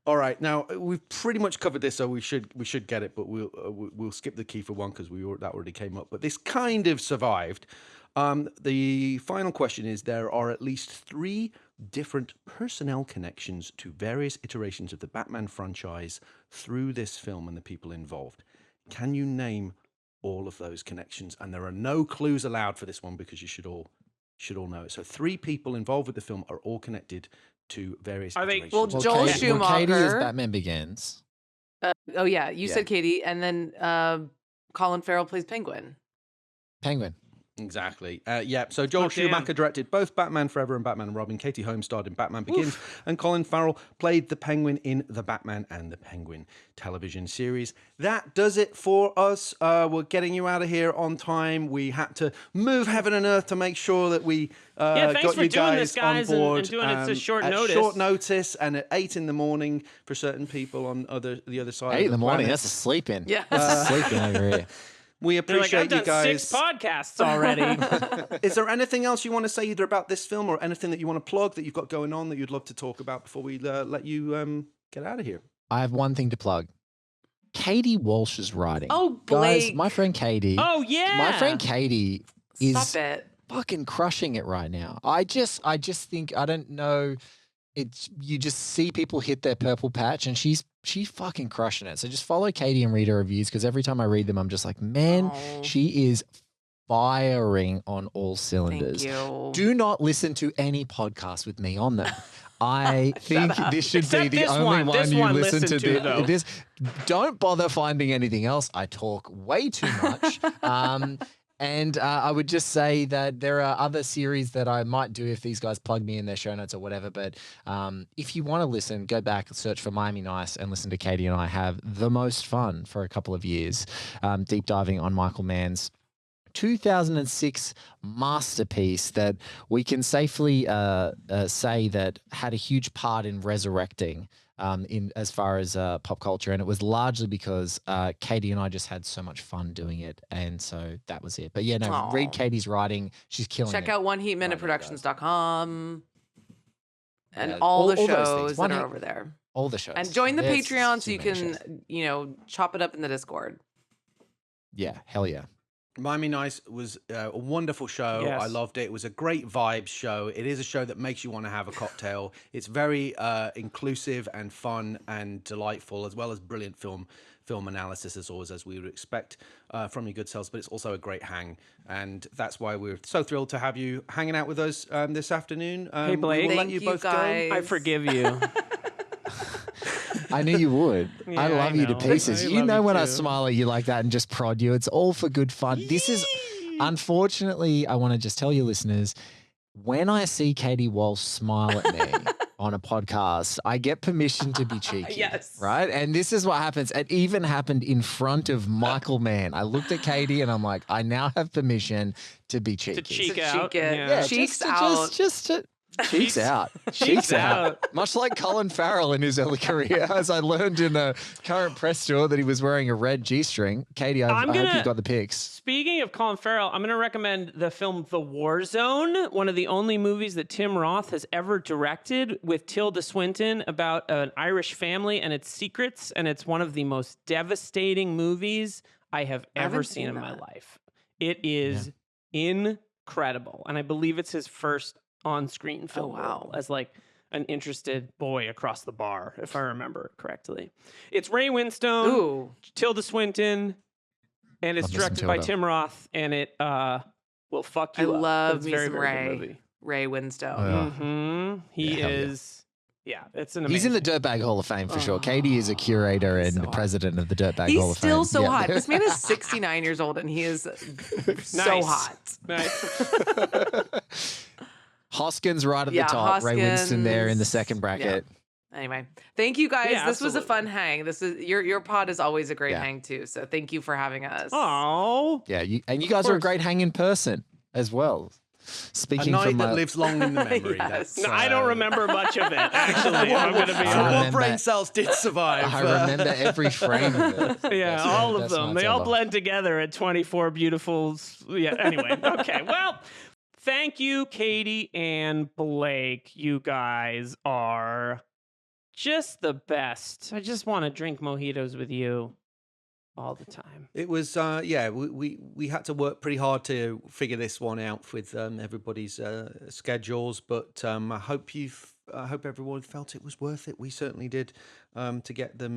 All right, now we've pretty much covered this, so we should get it, but we'll skip the Kiefer one because that already came up. But this kind of survived. The final question is: there are at least 3 different personnel connections to various iterations of the Batman franchise through this film and the people involved. Can you name all of those connections? And there are no clues allowed for this one because you should all know it. So 3 people involved with the film are all connected to various iterations. Well, Joel Schumacher. Well, Katie is Batman Begins. Oh, yeah. You said Katie. And then Colin Farrell plays Penguin. Penguin. Exactly. Yeah. So Joel Schumacher directed both Batman Forever and Batman and Robin. Katie Holmes starred in Batman Begins, and Colin Farrell played the Penguin in the Batman and the Penguin television series. That does it for us. We're getting you out of here on time. We had to move heaven and earth to make sure that we got you guys on board. And doing it at short notice. Short notice, and at 8 a.m. for certain people on the other side. 8 in the morning. planet. That's a sleep-in. Yeah. That's a sleep-in over here. We appreciate I've you done guys. 6 podcasts already. Is there anything else you want to say either about this film or anything that you want to plug that you've got going on that you'd love to talk about before we let you get out of here? I have one thing to plug. Katie Walsh's writing. Oh, Blake. Guys, my friend Katie. Oh, yeah. My friend Katie is Stop it. fucking crushing it right now. I just think, I don't know, you just see people hit their purple patch and she's fucking crushing it. So just follow Katie and read her reviews because every time I read them, I'm just like, man, she is firing on all cylinders. Thank you. Do not listen to any podcast with me on them. I think this should Except be the this only one. one This you one listen listen to, though. This. Don't bother finding anything else. I talk way too much. And I would just say that there are other series that I might do if these guys plug me in their show notes or whatever. But if you want to listen, go back and search for Miami Nice and listen to Katie and I have the most fun for a couple of years, deep diving on Michael Mann's 2006 masterpiece that we can safely say that had a huge part in resurrecting in as far as pop culture, and it was largely because Katie and I just had so much fun doing it, and so that was it. But yeah, no, read Katie's writing; she's killing it. Check out oneheatminuteproductions.com and all the shows that are over there. All the shows, and join the There's Patreon so too you many can shows. chop it up in the Discord. Yeah, hell yeah. Miami Nice was a wonderful show. I Yes. loved it. It was a great vibes show. It is a show that makes you want to have a cocktail. It's very inclusive and fun and delightful, as well as brilliant film analysis as always, as we would expect from your good selves. But it's also a great hang, and that's why we're so thrilled to have you hanging out with us this afternoon. Hey, Blake. we will let Thank you you both guys. I forgive you. I knew you would. Yeah, I love I you to know. pieces. I You love know you when I too. smile at you like that and just prod you, it's all for good fun. This is, unfortunately, I want to just tell you listeners, when I see Katie Walsh smile at me on a podcast, I get permission to be cheeky. Yes. Right? And this is what happens. It even happened in front of Michael Mann. I looked at Katie and I'm like, I now have permission to be cheeky. To cheek To out. cheek it. Yeah. Cheeks just out. Cheeks out. Cheeks out. Much like Colin Farrell in his early career, as I learned in a current press tour that he was wearing a red G-string. Katie, I hope you've got the pics. Speaking of Colin Farrell, I'm going to recommend the film The War Zone, one of the only movies that Tim Roth has ever directed, with Tilda Swinton, about an Irish family and its secrets. And it's one of the most devastating movies I have ever haven't seen seen in my that. life. It is incredible. And I believe it's his first on-screen film wow. role as like an interested boy across the bar, if I remember it correctly. It's Ray Winstone, Ooh. Tilda Swinton, and it's Love me some directed by Tilda. Tim Roth, and it will fuck I you up. love It's me very, some very good Ray. movie. Ray Winstone. Oh, yeah. He Yeah, hell yeah. is, it's an amazing. He's in the Dirtbag Hall of Fame for sure. Katie is a curator and so the hot. president of the Dirtbag He's Hall of Fame. still so Yeah. hot. This man is 69 years old and he is so Nice. hot. Nice. Hoskins right at Yeah, the top. Ray Winston there in the Hoskins. second bracket. Anyway, thank you guys. Yeah, this was a absolutely. fun hang. This is your pod is always a great Yeah. hang too. So thank you for having us. Oh, Yeah, and you guys are a course. great hang in person as well. A Speaking night from that my lives long in the memory. Yes. That's, no, I don't remember much of it, actually. I'm going to be I So honest. what remember- brain cells did survive? I remember every frame of it. Yeah, That's all of that's them. nice, They I all love. blend together at 24 beautiful. Yeah, anyway. Okay, well, thank you, Katie and Blake. You guys are just the best. I just want to drink mojitos with you all the time. It was, we had to work pretty hard to figure this one out with everybody's schedules, but I hope everyone felt it was worth it. We certainly did, to get the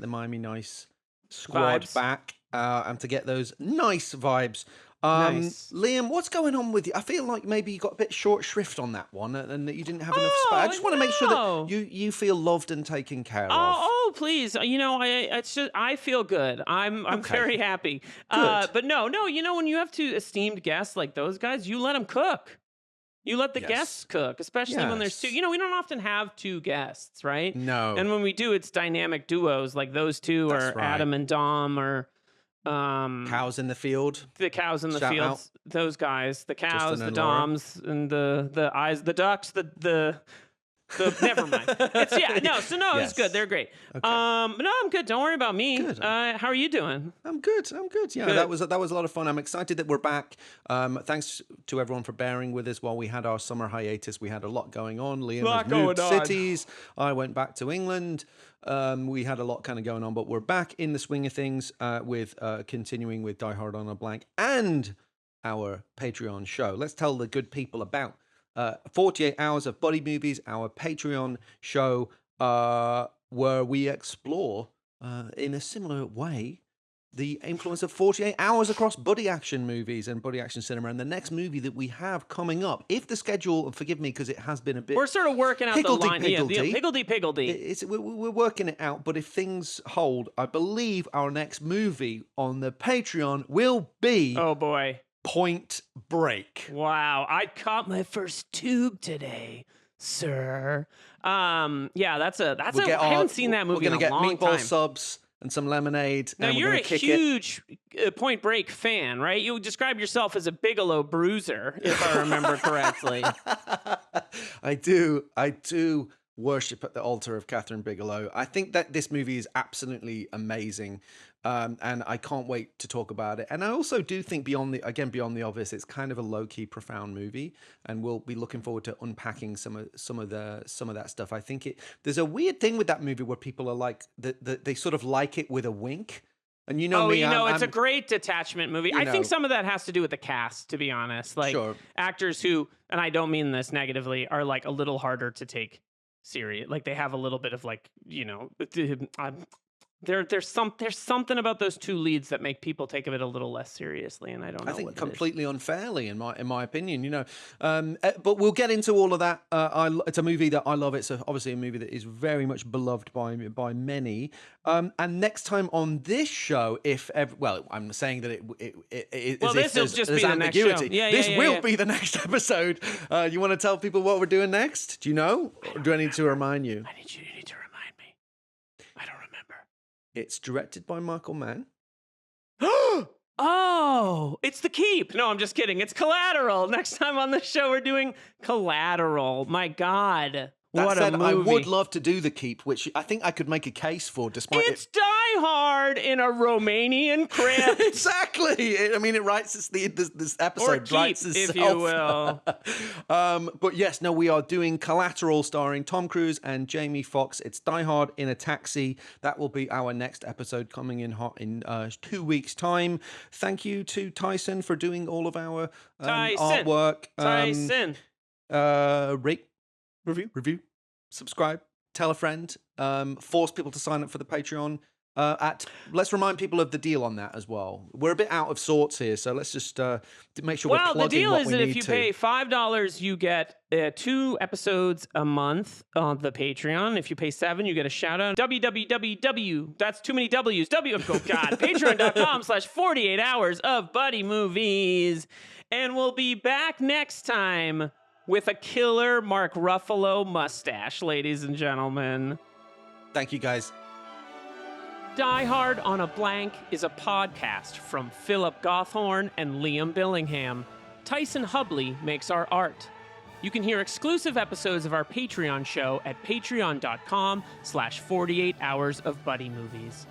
Miami Nice squad Vibes. back and to get those nice vibes. Nice. Liam, what's going on with you? I feel like maybe you got a bit short shrift on that one and that you didn't have enough space. I just want to make sure no. that you feel loved and taken care of. Oh, please! You know, it's just I feel good. I'm Okay. very happy. Good. But no. You know, when you have two esteemed guests like those guys, you let them cook. You let the Yes. guests cook, especially when there's two. Yes. You know, we don't often have two guests, right? No. And when we do, it's dynamic duos like those two, That's or right. Adam and Dom, or Cows in the field. the cows in the Shout fields. Those guys, the cows, the and Laura. Doms, and the eyes, the ducks, the never mind. It's Yes. it's good. They're great. Okay. No, I'm good. Don't worry about me. Good. How are you doing? I'm good. Yeah, Good. that was a lot of fun. I'm excited that we're back. Thanks to everyone for bearing with us while we had our summer hiatus. We had a lot going on. Liam Lot has moved going on. cities. I went back to England. We had a lot kind of going on, but we're back in the swing of things with continuing with Die Hard on a Blank and our Patreon show. Let's tell the good people about 48 Hours of Buddy Movies, our Patreon show where we explore in a similar way the influence of 48 Hours across buddy action movies and buddy action cinema. And the next movie that we have coming up, if the schedule, forgive me because it has been a bit... We're sort of working out the line. Higgledy-piggledy. Higgledy. We're working it out, but if things hold, I believe our next movie on the Patreon will be Oh boy. Point Break. Wow. I caught my first tube today, sir. That's I haven't seen that movie We're in gonna a get long meatball time. subs and some lemonade. Now, and we're you're gonna a kick it. huge Point Break fan, right? You describe yourself as a Bigelow bruiser, if I remember correctly. I do worship at the altar of Catherine Bigelow. I think that this movie is absolutely amazing, and I can't wait to talk about it. And I also do think beyond the obvious, it's kind of a low key, profound movie, and we'll be looking forward to unpacking some of that stuff. I think there's a weird thing with that movie where people are like they sort of like it with a wink. And you know Oh, me, it's a great detachment movie. I think some of that has to do with the cast, to be honest. Like actors who, and I don't mean this negatively, are like a little harder to take serious. Like they have a little bit of like, there's something about those two leads that make people take it a little less seriously, and I don't know. I think what completely unfairly, in my opinion. But we'll get into all of that. It's a movie that I love. It's obviously a movie that is very much beloved by many. And next time on this show, I'm saying that this will just be the next show. This will be the next episode. You want to tell people what we're doing next? Do you know? Or do I need to remind you? You need to remind me. I don't remember. It's directed by Michael Mann. Oh, it's The Keep. No, I'm just kidding. It's Collateral. Next time on the show, we're doing Collateral. My God. What a movie. I would love to do The Keep, which I think I could make a case for, despite it's Die Hard in a Romanian crypt. Exactly. I mean, it writes this episode writes itself, if you will. But yes, no, we are doing Collateral, starring Tom Cruise and Jamie Foxx. It's Die Hard in a Taxi. That will be our next episode, coming in hot in 2 weeks' time. Thank you to Tyson for doing all of our artwork. Tyson. Rate, review, subscribe, tell a friend, force people to sign up for the Patreon. Let's remind people of the deal on that as well. We're a bit out of sorts here, so let's just make sure we're plugging the deal what is we that need if you to. pay $5, you get 2 episodes a month on the Patreon. If you pay $7, you get a shout out. www. That's too many W's. Patreon.com/48 hours of buddy movies, and we'll be back next time with a killer Mark Ruffalo mustache, ladies and gentlemen. Thank you, guys. Die Hard on a Blank is a podcast from Philip Gothorn and Liam Billingham. Tyson Hubley makes our art. You can hear exclusive episodes of our Patreon show at patreon.com/48 hours of buddy movies.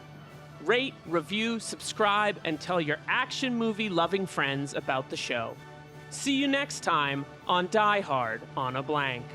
Rate, review, subscribe, and tell your action movie loving friends about the show. See you next time on Die Hard on a Blank.